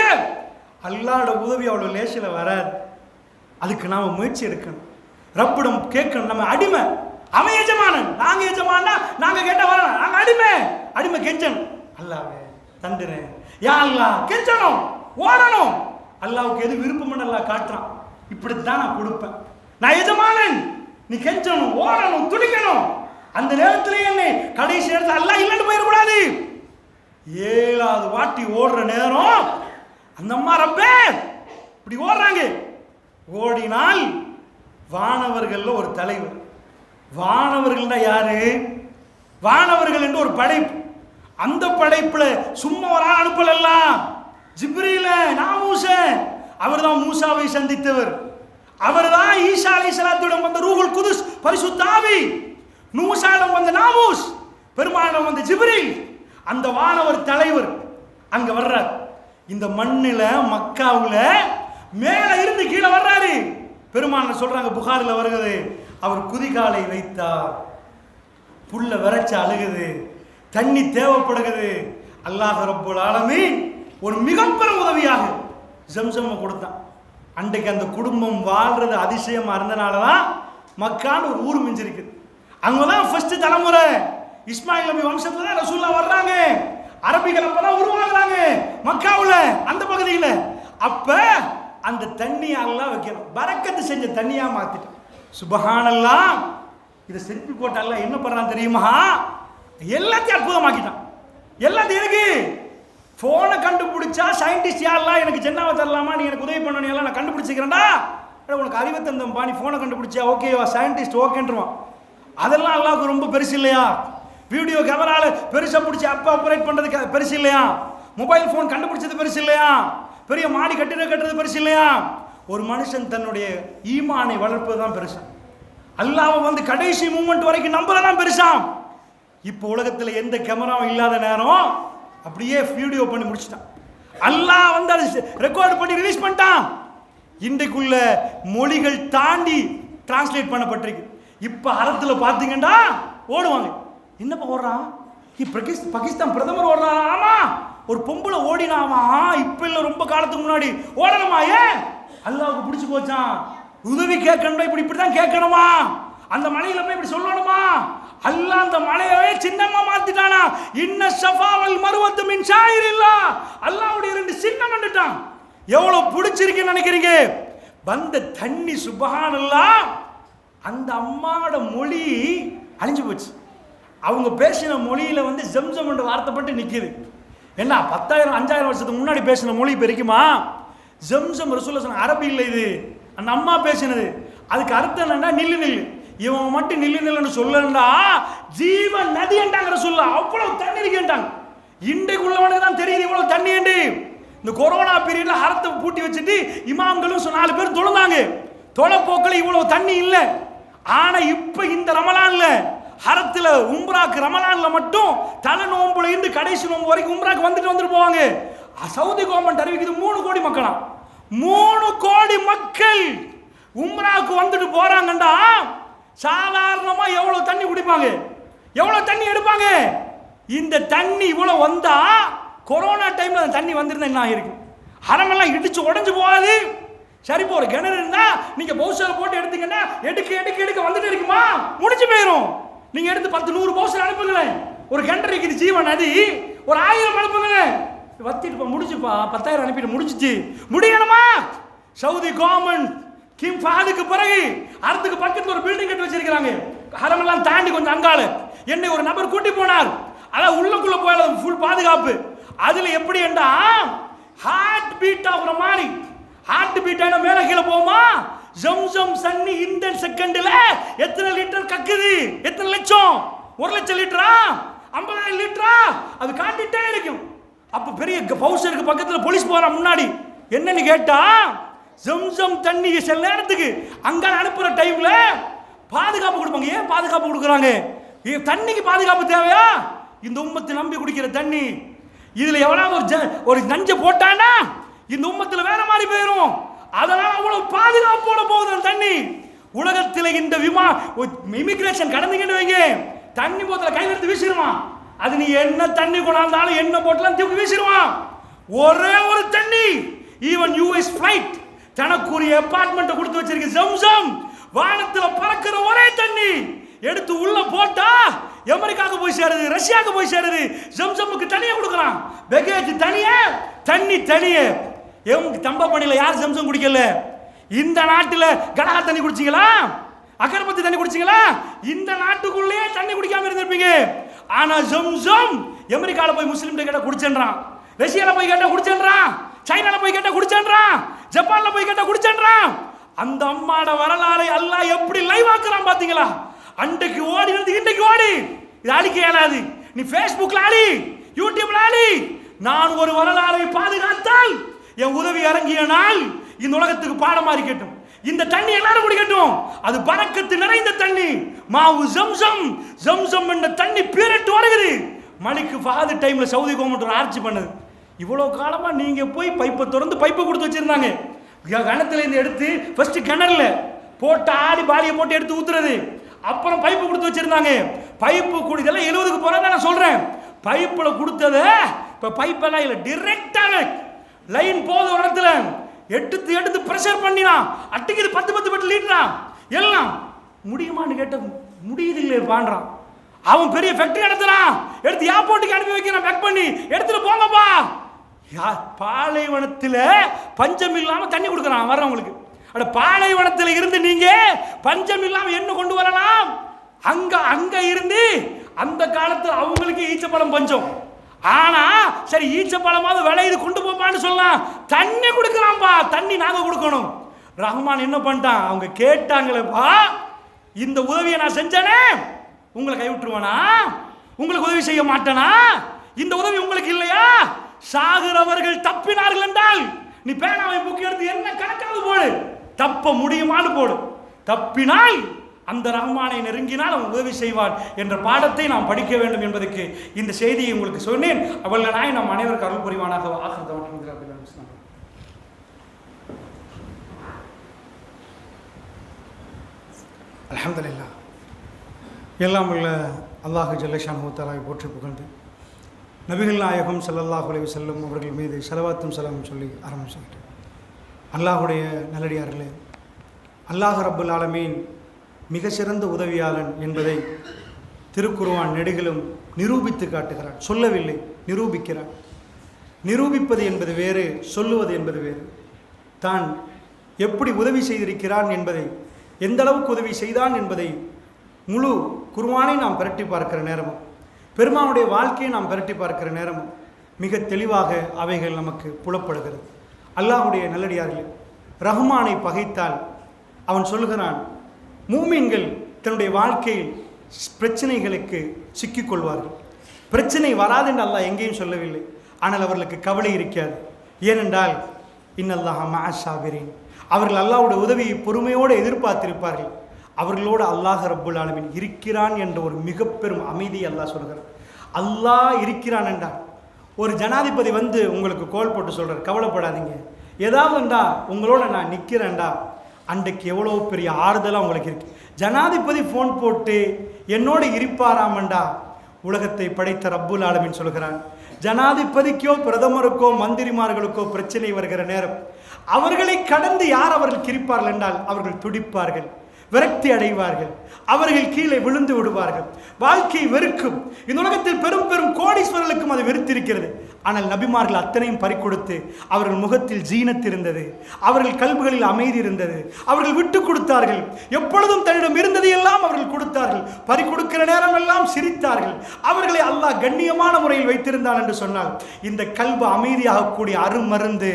அல்லாஹ்வோட உதவி அவ்வளவு லேசில வராது. அதுக்கு நாம முயற்சி எடுக்கணும், ரப்பிடம் கேட்கணும். நம்ம அடிமை, அவன் எஜமானன், நாங்க எஜமானா, நாங்க கேட்ட வர, நாங்க அடிமை. அடிமை கெஞ்சணும், அல்லாஹ்வே தந்துறேன் யா அல்லாஹ், கெஞ்சணும், ஓடணும். அல்லாஹ்வுக்கு எது விருப்பம் அல்லாஹ் காட்டுறான், இப்படித்தான் நான் கொடுப்பேன். நான் எஜமானன், நீ கெஞ்சணும், ஓடணும், துடிக்கணும். அந்த நேரத்திலே என்னை கடைசி நேரத்தில் அல்லாஹ் இல்லைன்னு போயிடக்கூடாது. 7வது வாட்டி ஓடுற நேரம் அந்த அம்மா ரப்பே இப்படி ஓடுறாங்க. ஓடினால் வானவர்கள்ல ஒரு தலைவர். வானவர்கள்னா யாரு? வானவர்கள் என்று ஒரு படைப்பு. அந்த படைப்புல சும்மா ஒரு ஆள் அனுப்பல, ஜிப்ரீல, நாமூச, அவர்தான் மூசாவை சந்தித்தவர். அவர்தான் ஈசா அலைஹிஸ்ஸலாத்துடன் வந்த ரூஹுல் குதுஸ் பரிசுத்த ஆவி. மூசாவிடம் வந்த நாமூஸ், பெருமானிடம் வந்த ஜிப்ரீல். அந்த வானவர் தலைவர் அங்க வர்றார். இந்த மண்ணில மக்காவுல மேல இருந்து கீழே வர்றாரு. பெருமான் சொல்றாங்க, புகாரில் வருகிறது, அவர் குதிகாலை வைத்தார், புல்ல விரைச்ச அழுகுது, தண்ணி தேவைப்படுகிறது. அல்லாஹ் ரப்புல் ஆலமீன் ஒரு மிகப்பெரும் உதவியாக ஜம்சம் கொடுத்தான். அன்றைக்கு அந்த குடும்பம் வாழ்றது அதிசயமா இருந்தனாலதான் மக்கான்னு ஒரு ஊர் மிஞ்சிருக்குது. அங்கதான் ஃபர்ஸ்ட் தலைமுறை இஸ்மாயில் நபி வம்சத்துல தான் ரசூலுல்லாஹ் வர்றாங்க. அரபிகள் அப்பதான் உருவாகுறாங்க மக்காவுல, அந்த பகுதியில். அப்ப அந்த தண்ணியை அல்லாஹ் வைக்கிறோம், பரக்கத்து செஞ்ச தண்ணியா மாத்திட்டோம். சுபஹானல்லாஹ். இதை செஞ்சு போட்ட அல்லாஹ் என்ன பண்றான் தெரியுமா? எல்லாத்தையும் அற்புதமாக்கிட்டான். எல்லாத்தையும் இருக்கு. போனை கண்டுபிடிச்சா சயின்டிஸ்ட் யாரெல்லாம் எனக்கு ஜென்னாவை தரலாமா, நீ எனக்கு உதவி பண்ணணும், எல்லாம் நான் கண்டுபிடிச்சிக்கிறேன்டா. உனக்கு அறிவை தந்தம்பா, நீ போனை கண்டுபிடிச்சா ஓகேவா, சயின்டிஸ்ட் ஓகேன்றான். அதெல்லாம் அல்லாஹ்வுக்கு ரொம்ப பெருசு இல்லையா? வீடியோ கேமரால பெருசா பிடிச்சி அப்ப ஆபரேட் பண்றதுக்கு பெருசு இல்லையா? மொபைல் போன் கண்டுபிடிச்சது பெருசு இல்லையா? பெரிய மாடி கட்டுறது பெருசு இல்லையா? ஒரு மனுஷன் தன்னுடைய ஈமானை வளர்ப்பது தான் பெருசா. அல்லாஹ்வை வந்து கடைசி மூமெண்ட் வரைக்கும் நம்புறதான் பெருசா. இப்போ உலகத்துல எந்த கேமராவும் இல்லாத நேரம் அப்படியே வீடியோ பண்ணி முடிச்சிட்டான். அல்லாஹ் வந்து அதை ரெக்கார்ட் பண்ணி ரிலீஸ் பண்ணிட்டான். இன்றைக்குள்ள மொழிகள் தாண்டி டிரான்ஸ்லேட் பண்ணப்பட்டிருக்கு. இப்ப அறத்துல பாத்தீங்கன்னா ஓடுவாங்க, என்னப்பா ஓடுறான், பாகிஸ்தான் பிரதமர் ஓடுறாரா? ஆமா. ஒரு பொம்பளை ஓடினாமா இப்ப இல்ல, ரொம்ப காலத்துக்கு முன்னாடி ஓடணுமா? ஏன்? அல்லாஹ்வுக்கு பிடிச்சு போச்சான். உதவி கேட்கணும், இப்படிதான் கேட்கணுமா? அந்த மலையில போய் இப்படி சொல்லணுமா? அல்லாஹ் அந்த மலையவே சின்னமா மாத்திட்டானா. இன்ன ஸஃபா வல் மர்வத்து மின் ஷாயிரில்லாஹ். அல்லாஹ்வுடைய 2 சின்னம் வந்துட்டான். எவ்வளவு பிடிச்சிருக்குன்னு நினைக்கிறீங்க? வந்த தண்ணி சுப்ஹானல்லாஹ். அந்த அம்மாவோட மொழி அழிஞ்சு போச்சு. அவங்க பேசின மொழியில வந்து ஜம்சம் என்ற வார்த்தைப்பட்டு நிக்குது. என்ன 10,000 5,000 வருஷத்துக்கு முன்னாடி பேசின மொழி இப்ப இருக்குமா? ஜம்சம் ரசூலுல்லாஹ் சொன்ன அரபி இல்லை இது, அந்த அம்மா பேசினது. அதுக்கு அர்த்தம் என்னன்னா நில்லு நில்லு. இவன் மட்டும் நில்லு நில்லுன்னு சொல்லலண்டா ஜீவ நதி என்றாங்க ரசூலுல்லாஹ். அவ்வளவு தண்ணி இருக்குன்றாங்க. இன்றைக்கு உள்ளவனுக்கு தான் தெரியுது இவ்வளவு தண்ணி என்று. இந்த கொரோனா பீரியட்ல ஹரத்தை பூட்டி வச்சுட்டு இமாம்களும் 4 பேர் தொழுந்தாங்க. தொலைப்போக்கில் இவ்வளவு தண்ணி இல்லை. ஆனா இப்ப இந்த ரமலான்ல ஹரத்துல உம்ராக்கு ரமலான்ல மட்டும் தலை நோம்புல இருந்து கடைசி நோம்பு வரைக்கும் உம்ராக்கு வந்துட்டு போவாங்க. சவுதி கவர்மெண்ட் அறிவிக்குது 3 கோடி மக்களா. 3 கோடி மக்கள் உம்ராக்கு வந்துட்டு போறாங்கண்டா சாதாரணமா எவ்வளவு தண்ணி குடிப்பாங்க, எவ்வளவு தண்ணி எடுப்பாங்க? இந்த தண்ணி இவ்வளவு வந்தா கொரோனா டைம்ல அந்த தண்ணி வந்திருந்தா என்ன ஆயிருக்கும்? ஹரமெல்லாம் இடிச்சு உடஞ்சு போகாது. சரி, இப்போ ஒரு கிணறு இருந்தா நீங்க பவுசர் போட்டு எடுத்தீங்கன்னா எடுக்க வந்துட்டு இருக்குமா? முடிச்சு போயிடும். நீங்க எடுத்து 10 100 பவுசர் அனுப்புங்களேன். ஒரு கிணறு இருக்குது ஜீவ நதி, ஒரு 1000 அனுப்புங்களேன். வத்திட்டு முடிச்சுப்பா 10,000 அனுப்பிட்டு முடிச்சிச்சு. முடியணுமா? சவுதி கவர்மெண்ட் கிங் ஃபஹதுக்கு பிறகு அடுத்துக்கு பக்கத்துல ஒரு பில்டிங் கட்டி வச்சிருக்காங்க. ஹரமெல்லாம் தாண்டி கொஞ்சம் அங்கால என்னை ஒரு நபர் கூட்டி போனார். அதான் உள்ளுக்குள்ள போயல ஃபுல் பாதுகாப்பு. அதுல எப்படி என்றா ஹார்ட் பீட் ஆகுற மாதிரி, ஹார்ட் பீட் ஆனா மேல கீழே போகுமா? ஜம்சம் தண்ணி இந்த செகண்ட்ல எத்தனை லிட்டர் கக்குது? எத்தனை லட்சம்? 1 லட்சம் லிட்டரா? 50,000 லிட்டரா? அது காட்டிட்டே இருக்கும். அப்ப பெரிய பவுசருக்கு பக்கத்துல போலீஸ் போற முன்னாடி என்னன்னு கேட்டா ஜம்சம் தண்ணி சில நேரத்துக்கு அங்க அனுப்புற டைம்ல பாதுகாப்பு கொடுப்பாங்க. ஏன் பாதுகாப்பு கொடுக்குறாங்க? தண்ணிக்கு பாதுகாப்பு தேவையா? இந்த உம்மத்தை நம்பி குடிக்கிற தண்ணி இதுல எவனாவது ஒரு நஞ்ச போட்டானா இந்த உம்மத்துல வேற மாதிரி போயிடும். அதனால அவ்வளவு பாதுகாப்போட போகுது அந்த தண்ணி. உலகத்தில் இந்த இமிகிரேஷன் கடந்துக்கிட்டு வைங்க, தண்ணி போத்தல கையில் எடுத்து வீசிடுவான். அது நீ என்ன தண்ணி கொண்டாந்தாலும் என்ன போட்டலாம் தூக்கி வீசிடுவான். ஒரே ஒரு தண்ணி ஈவன் யூஎஸ் ஃபிளைட் தனக்குரிய அபார்ட்மெண்ட் கொடுத்து வச்சிருக்கு. ஜம்சம் வானத்துல பறக்கிற ஒரே தண்ணி எடுத்து உள்ள போட்டா அமெரிக்காவுக்கு போய் சேருது, ரஷ்யாவுக்கு போய் சேருது. ஜம்சமுக்கு தனியா கொடுக்குறான், பேக்கேஜ் தனியா, தண்ணி தனியே. தம்பப்பணியில் யார் ஜம்சம் குடிக்கல? இந்த நாட்டில் கலகா தண்ணி குடிச்சிங்களா? அகர்பத்தி தண்ணி குடிச்சிங்களா? இந்த நாட்டுக்குள்ளே தண்ணி குடிக்காம இருந்திருப்பீங்க. ஆனா ஜம்சம் அமெரிக்காவில் போய் முஸ்லீம் கேட்டா குடிச்சேன்றான், ரஷ்யாவில் போய் கேட்டா குடிச்சேன்றான், சைனால போய் கேட்டா குடிச்சேன்றான், ஜப்பான்ல போய் கேட்டா குடிச்சேன்றான். அந்த அம்மாட வரலாறை அல்லாஹ் எப்படி லைவ் ஆக்குறான் பாத்தீங்களா? அன்றைக்கு ஓடினது இன்றைக்கு ஓடி. இது அழிக்க இயலாது. நீ ஃபேஸ்புக்ல ஆடி, யூடியூப்ல ஆடி. நான் ஒரு வரலாறை பாதுகாத்தால் என் உதவி இறங்கிய நாள் இந்த உலகத்துக்கு பாடமா இருக்கட்டும். இந்த தண்ணி எல்லாரும் குடிக்கட்டும். அது பரக்கத்து நிறைந்த தண்ணி. மாவு ஜம்சம், ஜம்சம் என்ற தண்ணி பீரட்டு வருகிறது. மலிக்கு ஃபஹது டைம்ல சவுதி கவர்மெண்ட் ஒரு ஆட்சி பண்ணுது. இவ்வளவு காலமா நீங்க போய் பைப்பை திறந்து பைப்பை கொடுத்து வச்சிருந்தாங்க. கிணத்துல இருந்து எடுத்து ஃபர்ஸ்ட் கிணறுல போட்டு ஆடி பாலியை போட்டு எடுத்து ஊத்துறது, அப்புறம் பைப்பு கொடுத்து வச்சிருந்தாங்க. பைப்பு குடிதெல்லாம் 70க்கு போறதா நான் சொல்றேன். பைப்புல கொடுத்தது இப்ப பைப்பெல்லாம் இல்லை, டிரெக்டாக லைன் போத இடத்துல எடுத்து பிரஷர் பண்ணினா அட்டிக்கு 10 லிட்டரா எல்லாம் முடியுமான்னு கேட்ட முடியுது இல்லை பான்றான். அவன் பெரிய ஃபேக்டரி நடத்துறான், எடுத்து ஏர்போர்ட்டுக்கு அனுப்பி வைக்கிறான், பேக் பண்ணி எடுத்துட்டு போங்கப்பா. பாலைவனத்தில் பஞ்சம் இல்லாம தண்ணி கொடுக்குறான் வர்றவங்களுக்கு. அட பாலைவனத்தில் இருந்து நீங்க பஞ்சம் இல்லாம என்ன கொண்டு வரலாம்? அங்க இருந்து அந்த காலத்தில் அவங்களுக்கு ஈச்சப்பழம் பஞ்சம். ஆனா சரி ஈச்சப்பழமாவது விளையுது கொண்டு போப்பான்னு சொல்லலாம். தண்ணி கொடுக்குறான்பா, தண்ணி நாங்க கொடுக்கணும். ரஹ்மான் என்ன பண்ணிட்டான்? அவங்க கேட்டாங்களேப்பா, இந்த உதவியை நான் செஞ்சேனே, உங்களை கைவிட்டுருவானா? உங்களுக்கு உதவி செய்ய மாட்டேனா? இந்த உதவி உங்களுக்கு இல்லையா? சாகிறவர்கள் தப்பினார்கள் என்றால் நீ பேனாவை புக்கி எடுத்து என்ன கணக்காவது போடு, தப்ப முடியுமான்னு போடு. தப்பினால் அந்த ரஹ்மானை நெருங்கினால் அவன் உதவி செய்வான் என்ற பாடத்தை நாம் படிக்க வேண்டும் என்பதற்கு இந்த செய்தியை உங்களுக்கு சொன்னேன். அவள் நாய் நம் அனைவருக்கு அருள் புரிவானாக.
அல்ஹம்துலில்லாஹ். எல்லாம் உள்ள அல்லாஹு ஜல்லஷானஹு தஆலாவை போற்றி புகழ்ந்து நபிகள் நாயகம் ஸல்லல்லாஹு அலைஹி வஸல்லம் அவர்கள் மீது ஸலவாத்தும் ஸலாமும் சொல்லி ஆரம்பிச்சுக்கிட்டேன். அல்லாஹுடைய நல்லடியார்களே, அல்லாஹ் ரப்புல் ஆலமீன் மிக சிறந்த உதவியாளன் என்பதை திருக்குர்ஆன் நெடுகிலும் நிரூபித்து காட்டுகிறான். சொல்லவில்லை, நிரூபிக்கிறான். நிரூபிப்பது என்பது வேறு, சொல்லுவது என்பது வேறு. தான் எப்படி உதவி செய்திருக்கிறான் என்பதை, எந்த அளவுக்கு உதவி செய்தான் என்பதை முழு குர்ஆனை நாம் பிரட்டி பார்க்கிற நேரமும், பெருமானுடைய வாழ்க்கையை நாம் பிரட்டி பார்க்கிற நேரமும் மிக தெளிவாக அவைகள் நமக்கு புலப்படுகிறது. அல்லாஹுடைய நல்லடியார்களே, ரஹ்மானை பகைத்தால் அவன் சொல்லுகிறான், மூமின்கள் தன்னுடைய வாழ்க்கையில் பிரச்சனைகளுக்கு சிக்கிக்கொள்வார்கள். பிரச்சனை வராது என்று அல்லாஹ் எங்கேயும் சொல்லவில்லை. ஆனால் அவர்களுக்கு கவலை இருக்காது. ஏனென்றால் இன்னல்லாஹ மஅஸ் ஸாபிரீன், அவர்கள் அல்லாஹ்வுடைய உதவியை பொறுமையோடு எதிர்பார்த்திருப்பார்கள். அவர்களோடு அல்லாஹ் ரப்புல் ஆலமீன் இருக்கிறான் என்ற ஒரு மிக பெரும் அமைதி அல்லாஹ் சொல்கிறார். அல்லாஹ் இருக்கிறான் என்றால் ஒரு ஜனாதிபதி வந்து உங்களுக்கு கோல் போட்டு சொல்கிறார், கவலைப்படாதீங்க, ஏதாவதுண்டா உங்களோட நான் நிற்கிறேன்டா, அன்றைக்கு எவ்வளோ பெரிய ஆறுதலாக உங்களுக்கு இருக்கு. ஜனாதிபதி ஃபோன் போட்டு என்னோடு இருப்பாராமண்டா, உலகத்தை படைத்த ரப்புல் ஆலமீன் சொல்கிறான், ஜனாதிபதிக்கோ பிரதமருக்கோ மந்திரிமார்களுக்கோ பிரச்சனை வருகிற நேரம் அவர்களை கடந்து யார் அவர்கள் கிரிப்பார்கள் என்றால் அவர்கள் துடிப்பார்கள், விரக்தி அடைவார்கள், அவர்கள் கீழே விழுந்து விடுவார்கள், வாழ்க்கை வெறுக்கும். இந்த உலகத்தில் பெரும் பெரும் கோடீஸ்வரர்களுக்கும் அது வெறுத்திருக்கிறது. ஆனால் நபிமார்கள் அத்தனையும் பறிக்கொடுத்து அவர்கள் முகத்தில் ஜீனத் இருந்தது, அவர்கள் கல்புகளில் அமைதி இருந்தது, அவர்கள் விட்டு கொடுத்தார்கள். எப்பொழுதும் தன்னிடம் இருந்ததை எல்லாம் அவர்கள் கொடுத்தார்கள். பறிக்கொடுக்கிற நேரம் எல்லாம் சிரித்தார்கள். அவர்களை அல்லாஹ் கண்ணியமான முறையில் வைத்திருந்தான் என்று சொன்னால் இந்த கல்பு அமைதியாகக்கூடிய அருமருந்து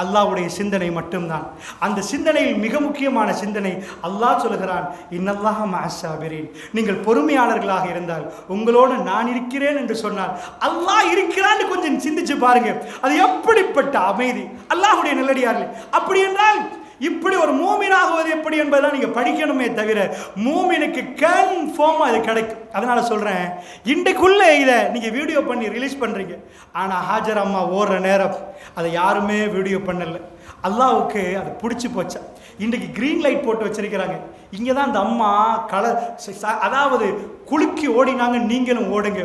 அல்லாஹ்வுடைய சிந்தனை மட்டும்தான். அந்த சிந்தனையில் மிக முக்கியமான சிந்தனை அல்லாஹ் சொல்கிறான், இன்னல்லாஹ மஅஸ் ஸாபிரீன், நீங்கள் பொறுமையாளர்களாக இருந்தால் உங்களோடு நான் இருக்கிறேன் என்று சொன்னால் அல்லாஹ் இருக்கிறான்னு கொஞ்சம் சிந்திச்சு பாருங்க. அது எப்படிப்பட்ட அமைதி. அல்லாஹ்வுடைய நல்லடியார்களே, அப்படி என்றால் இப்படி ஒரு மூமினாகுவது எப்படி என்பதெல்லாம் நீங்க படிக்கணுமே தவிர மூமினுக்கு கன்ஃபார்மா அது கிடைக்கும். அதனால சொல்றேன், இன்றைக்குள்ள இதை நீங்க வீடியோ பண்ணி ரிலீஸ் பண்றீங்க. ஆனா ஹாஜர் அம்மா ஓடுற நேரம் அதை யாருமே வீடியோ பண்ணல. அல்லாஹ்வுக்கு அது பிடிச்சி போச்சா. இன்றைக்கு கிரீன் லைட் போட்டு வச்சிருக்கிறாங்க. இங்கே தான் அந்த அம்மா அதாவது குலுக்கி ஓடினாங்க, நீங்களும் ஓடுங்க.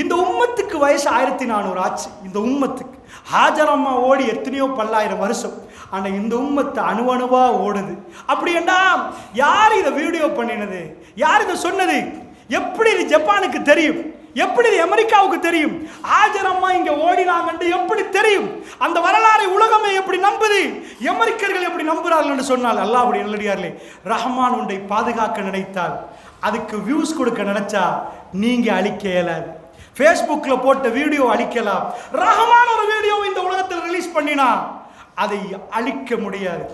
இந்த உம்மத்துக்கு வயசு 1400 ஆச்சு. இந்த உம்மத்துக்கு ஹாஜர் அம்மா ஓடி எத்தனையோ பல்லாயிரம் வருஷம். ஆனால் இந்த உம்மத்து அணுவணுவா ஓடுது. அப்படி என்ன, யார் இதை வீடியோ பண்ணினது, யார் இதை சொன்னது, எப்படி இது ஜப்பானுக்கு தெரியும், எப்படி இது அமெரிக்காவுக்கு தெரியும், ஹாஜர் அம்மா இங்க ஓடினாங்க எப்படி தெரியும், அந்த வரலாறை உலகமே எப்படி நம்புது, அமெரிக்கர்கள் எப்படி நம்புறார்கள் என்று சொன்னால் அல்லாஹ்வுடைய நல்லடியார்களே, ரஹ்மான் உன்னை பாதுகாக்க நினைத்தால், அதுக்கு வியூஸ் கொடுக்க நினைச்சா நீங்க அழிக்க இயலாது. ஃபேஸ்புக்ல போட்ட வீடியோ அழிக்கலாம். ரஹ்மான் ஒரு வீடியோ இந்த உலகத்தில் ரிலீஸ் பண்ணினா அதை அழிக்க முடியாது.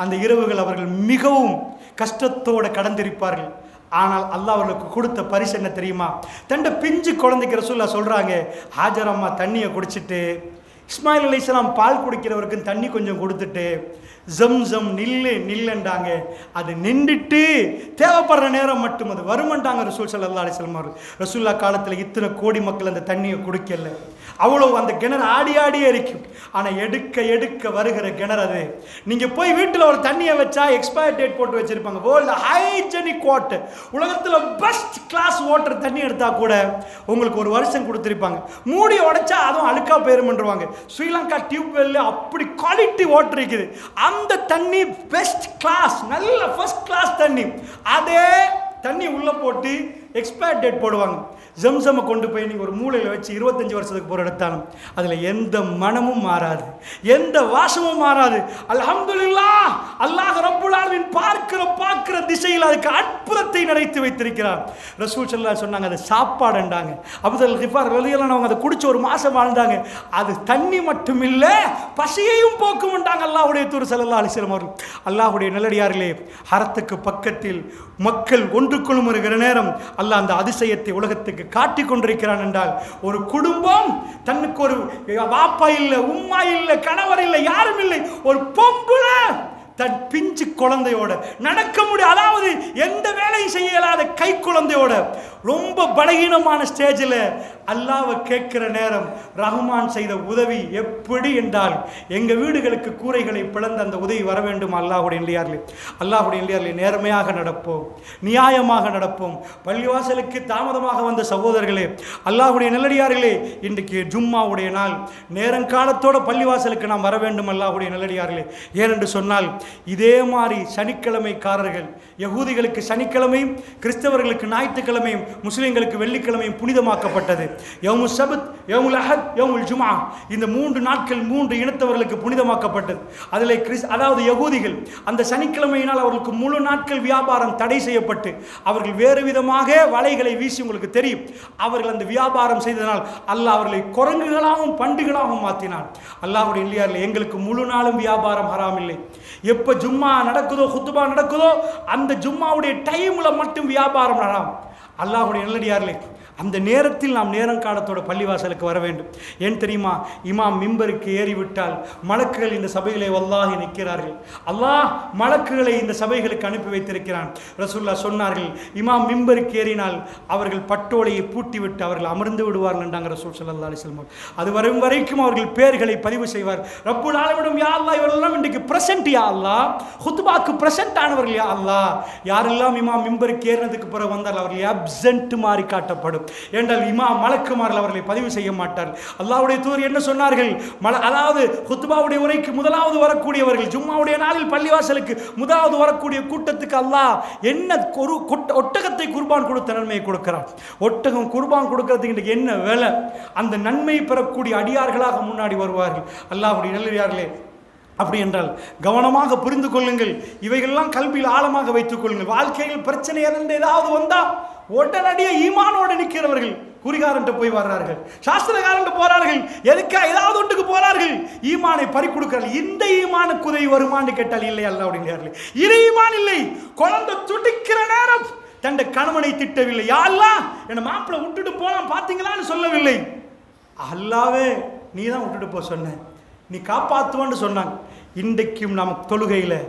அந்த இரவுகள் அவர்கள் மிகவும் கஷ்டத்தோடு கடந்திருப்பார்கள். ஆனால் அல்லாஹ் அவர்களுக்கு கொடுத்த பரிசு என்ன தெரியுமா? தண்ட பிஞ்சு குழந்தைக்கு ரசூலுல்லாஹ் சொல்றாங்க, ஹாஜர் அம்மா தண்ணியை குடிச்சிட்டு இஸ்மாயில் அலைஹிஸ்ஸலாம் பால் குடிக்கிறவருக்கு தண்ணி கொஞ்சம் கொடுத்துட்டு ஜம் நில்லுன்றாங்க. அது நின்றுட்டு தேவைப்படுற நேரம் மட்டும் அது வருமண்டாங்க ரசூல் ஸல்லல்லாஹு அலைஹி வஸல்லம் அவர்கள். ரசூலுல்லாஹ் காலத்தில் இத்தனை கோடி மக்கள் அந்த தண்ணியை குடிக்கல. அவ்வளோ அந்த கிணறு ஆடியே இருக்கும். ஆனால் எடுக்க வருகிற கிணறு அது. நீங்கள் போய் வீட்டில் ஒரு தண்ணியை வச்சா எக்ஸ்பயர் டேட் போட்டு வச்சிருப்பாங்க. வேர்ல்டு ஹைஜெனிக் வாட்டர், உலகத்தில் பெஸ்ட் கிளாஸ் வாட்டர் தண்ணி எடுத்தால் கூட உங்களுக்கு ஒரு வருஷம் கொடுத்துருப்பாங்க. மூடி உடைச்சா அதுவும் அழுக்கா போயிருமன்றுவாங்க. ஸ்ரீலங்கா டியூப்வெல்ல அப்படி குவாலிட்டி வாட்டர் இருக்குது. அந்த தண்ணி பெஸ்ட் கிளாஸ், நல்ல ஃபர்ஸ்ட் கிளாஸ் தண்ணி. அதே தண்ணி உள்ளே போட்டு எக்ஸ்பயர் டேட் போடுவாங்க. ஜம்சமை கொண்டு போய் நீங்கள் ஒரு மூலையில் வச்சு 25 வருஷத்துக்கு போகிற எடுத்தாலும் அதில் எந்த மனமும் மாறாது, எந்த வாசமும் மாறாது. அல்ஹம்துலில்லாஹ், அல்லாஹ் ரப்புல் ஆலமீன் பார்க்கிற திசையில் அதுக்கு அற்புதத்தை நிறைத்து வைத்திருக்கிறார். ரசூல் ஸல்லல்லாஹு அலைஹி சொன்னாங்க, அது சாப்பாடுண்டாங்க. அபூதல் கிஃபார் ரலியல்லாஹு அன்ஹு அவங்க அதை குடிச்சு ஒரு மாதம் வாழ்ந்தாங்க. அது தண்ணி மட்டும் இல்லை, பசியையும் போக்கும்ண்டாங்க அல்லாஹ்வுடைய தூதர் ஸல்லல்லாஹு அலைஹி வஸல்லம் அவர்கள். அல்லாஹ்வுடைய நல்லடியார்களே, ஹரத்துக்கு பக்கத்தில் மக்கள் ஒன்று குழுமுறுகிற நேரம் அல்லாஹ் அந்த அதிசயத்தை உலகத்துக்கு காட்டிக் கொண்டிருக்கிறான் என்றால், ஒரு குடும்பம் தன்னுக்கு ஒரு வாப்பா இல்லை, உம்மா இல்லை, கணவர் இல்லை, யாரும் இல்லை, ஒரு பொம்புல
தன் பிஞ்சு குழந்தையோட நடக்க முடியும், அதாவது எந்த வேலையும் செய்ய இயலாத கை குழந்தையோட ரொம்ப பலகீனமான ஸ்டேஜில் அல்லாஹ்வை கேட்கிற நேரம் ரஹ்மான் செய்த உதவி எப்படி என்றால், எங்கள் வீடுகளுக்கு கூரைகளை பிளந்த அந்த உதவி வர வேண்டும். அல்லாஹ்வுடைய இல்லையார்களே நேர்மையாக நடப்போம், நியாயமாக நடப்போம். பள்ளிவாசலுக்கு தாமதமாக வந்த சகோதரர்களே, அல்லாஹ்வுடைய நல்லடியார்களே, இன்றைக்கு ஜும்மாவுடைய நாள், நேரங்காலத்தோட பள்ளிவாசலுக்கு நாம் வர வேண்டும். அல்லாஹ்வுடைய நல்லடியார்களே, ஏனென்று சொன்னால் இதே மாதிரி சனிக்கிழமைக்காரர்கள், யகூதிகளுக்கு சனிக்கிழமையும் கிறிஸ்தவர்களுக்கு ஞாயிற்றுக்கிழமையும் முஸ்லிம்களுக்கு வெள்ளிக்கிழமையும் புனிதமாக்கப்பட்டது. யௌமு சபத், யௌமுல் அஹத், யௌமுல் ஜும்ஆ, இந்த 3 நாட்கள் 3 இனத்தவர்களுக்கு புனிதமாக்கப்பட்டது. அதில் அதாவது யகூதிகள் அந்த சனிக்கிழமையினால் அவர்களுக்கு முழு நாட்கள் வியாபாரம் தடை செய்யப்பட்டு அவர்கள் வேறு விதமாக வலைகளை வீசி, உங்களுக்கு தெரியும், அவர்கள் அந்த வியாபாரம் செய்ததனால் அல்லாஹ் அவர்களை குரங்குகளாகவும் பண்டுகளாகவும் மாற்றினார். அல்லாஹ்வுடைய இல்லையார்களே, எங்களுக்கு முழு நாளும் வியாபாரம் ஹராம் இல்லை. எப்போ ஜும்மா நடக்குதோ, குத்துபா நடக்குதோ, அந்த ஜும்மாவுடைய டைமில் மட்டும் வியாபாரம் ஹராம். அல்லாஹ்வுடைய நல்லடியார்களே, அந்த நேரத்தில் நாம் நேரங்காலத்தோட பள்ளிவாசலுக்கு வர வேண்டும். ஏன் தெரியுமா? இமாம் மிம்பருக்கு ஏறிவிட்டால் மலக்குகள் இந்த சபைகளை வல்லாஹி நிற்கிறார்கள். அல்லாஹ் மலக்குகளை இந்த சபைகளுக்கு அனுப்பி வைத்திருக்கிறான். ரசூலுல்லாஹ் சொன்னார்கள், இமாம் மிம்பருக்கு ஏறினால் அவர்கள் பட்டோலையை பூட்டிவிட்டு அவர்கள் அமர்ந்து விடுவார்கள் என்றாங்க ரசூல் ஸல்லல்லாஹு அலைஹி வஸல்லம். அது வரும் வரைக்கும் அவர்கள் பேர்களை பதிவு செய்வார். ரப்புல் ஆலமீன், யா அல்லாஹ், இவரெல்லாம் இன்றைக்கு பிரசன்ட் யா அல்லாஹ், ஹுத்பாக்கு பிரசன்ட் ஆனவர்கள் யா அல்லாஹ். யாரெல்லாம் இமாம் மிம்பருக்கு ஏறினதுக்கு பிறகு வந்தால் அவர்கள் அப்சென்ட் மாறி காட்டப்படும். என்றால் இமாம் மலக்குமார்கள் அவர்களை பதிவு செய்ய மாட்டார். அல்லாஹ்வுடைய தூதர் என்ன சொன்னார்கள்? அதாவது ஹுத்பாவுடைய உரைக்கு முதலாவது வரக்கூடியவர்கள், ஜும்மாவுடைய நாளில் பள்ளிவாசலுக்கு முதலாவது வரக்கூடிய கூட்டத்துக்கு அல்லாஹ் என்ன ஒட்டகத்தை குர்பான் கொடுத்த நன்மையை கொடுக்கிறார். ஒட்டகம் குர்பான் கொடுக்கறதுக்கு என்ன வேலை? அந்த நன்மை பெறக்கூடிய அடியார்களாக முன்னாடி வருவார்கள். அல்லாஹ்வுடைய நல்லடியார்களே, அப்படி என்றால் கவனமாக புரிந்து கொள்ளுங்கள். இவைகளெல்லாம் கல்வியில் ஆழமாக வைத்துக் கொள்ளுங்கள். வாழ்க்கையில் பிரச்சனை ஏதாவது வந்தால் உடனடியாக ஈமானோடு நிற்கிறவர்கள் குறிகாரன்ட்டு போய் வர்றார்கள், சாஸ்திரகாரன்ட்டு போறார்கள், எதுக்கா ஏதாவது ஒன்றுக்கு போறார்கள், ஈமானை பறி கொடுக்கிறார்கள். இந்த ஈமானுக்கு உதவி வருமானு கேட்டால் இல்லை. அல்லாஹ் அப்படிங்கிறார்கள், இது ஈமான் இல்லை. குழந்தை துடிக்கிற நேரம் தன் கணவனை திட்டவில்லை, யா அல்லாஹ் என்ன மாப்பிள்ளை விட்டுட்டு போலாம் பார்த்தீங்களான்னு சொல்லவில்லை. அல்லாவே நீ தான் விட்டுட்டு போக சொன்ன, நீ காப்பாற்றுவான்னு சொன்னாங்க. இன்றைக்கும் நாம் தொழுகையில்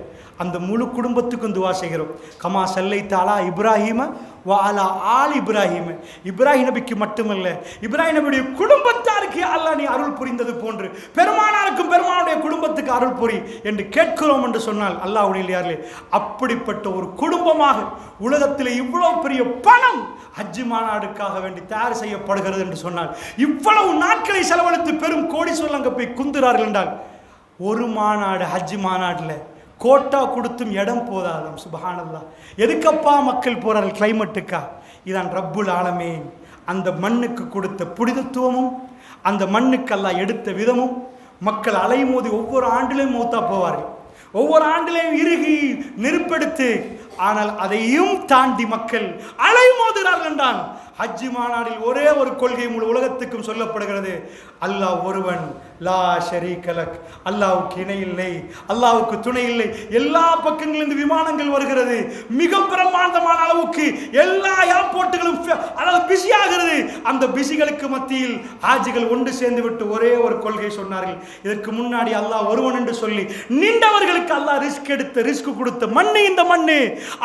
அந்த முழு குடும்பத்துக்கும் துவா செய்கிறோம். கமா சல்லைத அலா இப்ராஹிம வ அலா ஆல் இப்ராஹிம, இப்ராஹிம் நபிக்கு மட்டுமல்ல, இப்ராஹிம் நபியுடைய குடும்பத்தாருக்கு அல்லாஹ் நீ அருள் புரிந்தது போன்று பெருமானாருக்கும் பெருமானுடைய குடும்பத்துக்கு அருள் புரி என்று கேட்கிறோம் என்று சொன்னால், அல்லாஹ்வுடைய இல்லையார்களே, அப்படிப்பட்ட ஒரு குடும்பமாக உலகத்தில் இவ்வளவு பெரிய பணம் ஹஜ் மாநாடுக்காக வேண்டி தயார் செய்யப்படுகிறது என்று சொன்னால், இவ்வளவு நாட்களை செலவழித்து பெரும் கோடீஸ்வரர்கள் அங்கே போய் குந்துறார்கள் என்றால், ஒரு மாநாடு ஹஜ் மாநாட்டில் கோட்டா கொடுத்தும் இடம் போதாதாம். சுப்ஹானல்லாஹ். எதுக்கப்பா மக்கள் போறார்கள்? கிளைமேட்டுக்கா? இதான் ரப்புல் ஆலமீன் அந்த மண்ணுக்கு கொடுத்த புனிதத்துவமும் அந்த மண்ணுக்கு அல்லாஹ் எடுத்த விதமும். மக்கள் அலைமோதி ஒவ்வொரு ஆண்டிலையும் மௌத்தா போவார்கள், ஒவ்வொரு ஆண்டிலையும் இறுகி நெருப்பெடுத்து, ஆனால் அதையும் தாண்டி மக்கள் அலைமோதுகிறார்கள் என்றால், ஹஜ் மாநாடில் ஒரே ஒரு கொள்கை முழு உலகத்துக்கும் சொல்லப்படுகிறது, அல்லாஹ் ஒருவன், லா ஷரீக லக், அல்லாஹ்வுக்கு இணை இல்லை, அல்லாஹ்வுக்கு துணை இல்லை. எல்லா பக்கங்களிலிருந்து விமானங்கள் வருகிறது, மிக பிரம்மாண்டமான அளவுக்கு எல்லா ஏர்போர்ட்டுகளும் அதாவது பிஸி ஆகிறது. அந்த பிஸிகளுக்கு மத்தியில் ஹாஜிகள் ஒன்று சேர்ந்து விட்டு ஒரே ஒரு கொள்கை சொன்னார்கள், இதற்கு முன்னாடி அல்லாஹ் ஒருவன் என்று சொல்லி நின்றவர்களுக்கு அல்லாஹ் ரிஸ்க் கொடுத்த மண்ணு இந்த மண்ணு.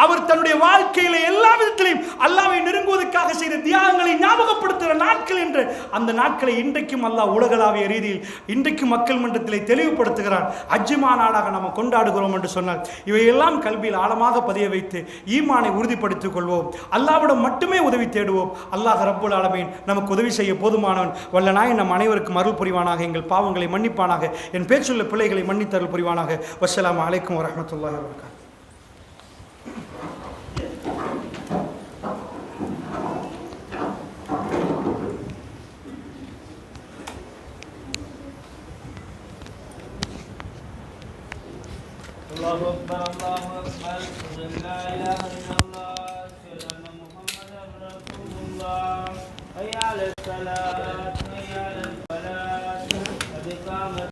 அவர் தன்னுடைய வாழ்க்கையில எல்லா விதத்திலையும் அல்லாஹ்வை நெருங்குவதற்காக செய்த தியாகங்களை ஞாபகப்படுத்துகிற நாட்கள் என்று அந்த நாட்களை இன்றைக்கும் அல்லாஹ் உலகளாவிய ரீதியில் இன்றைக்கு மக்கள் மன்றத்திலே தெளிவுபடுத்துகிறான். ஹஜ் மாநாடாக நாம் கொண்டாடுகிறோம் என்று சொன்னால், இவையெல்லாம் கல்வியில் ஆழமாக பதிய வைத்து ஈமானை உறுதிப்படுத்திக் கொள்வோம். அல்லாஹ்விடம் மட்டுமே உதவி தேடுவோம். அல்லாஹ் ரப்புல் ஆலமீன் நமக்கு உதவி செய்ய போதுமானவன். வல்ல நாயன் நம் அனைவருக்கும் அருள் புரிவானாக, எங்கள் பாவங்களை மன்னிப்பானாக, என் பேச்சுள்ள பிள்ளைகளை மன்னித்தருள் புரிவானாக. வஸ்ஸலாமு அலைக்கும் வரஹ்மத்துல்லாஹி வபரகாத்துஹு.
الله أكبر الله أكبر أشهد أن لا إله إلا الله أشهد أن محمدا رسول الله حي على الصلاة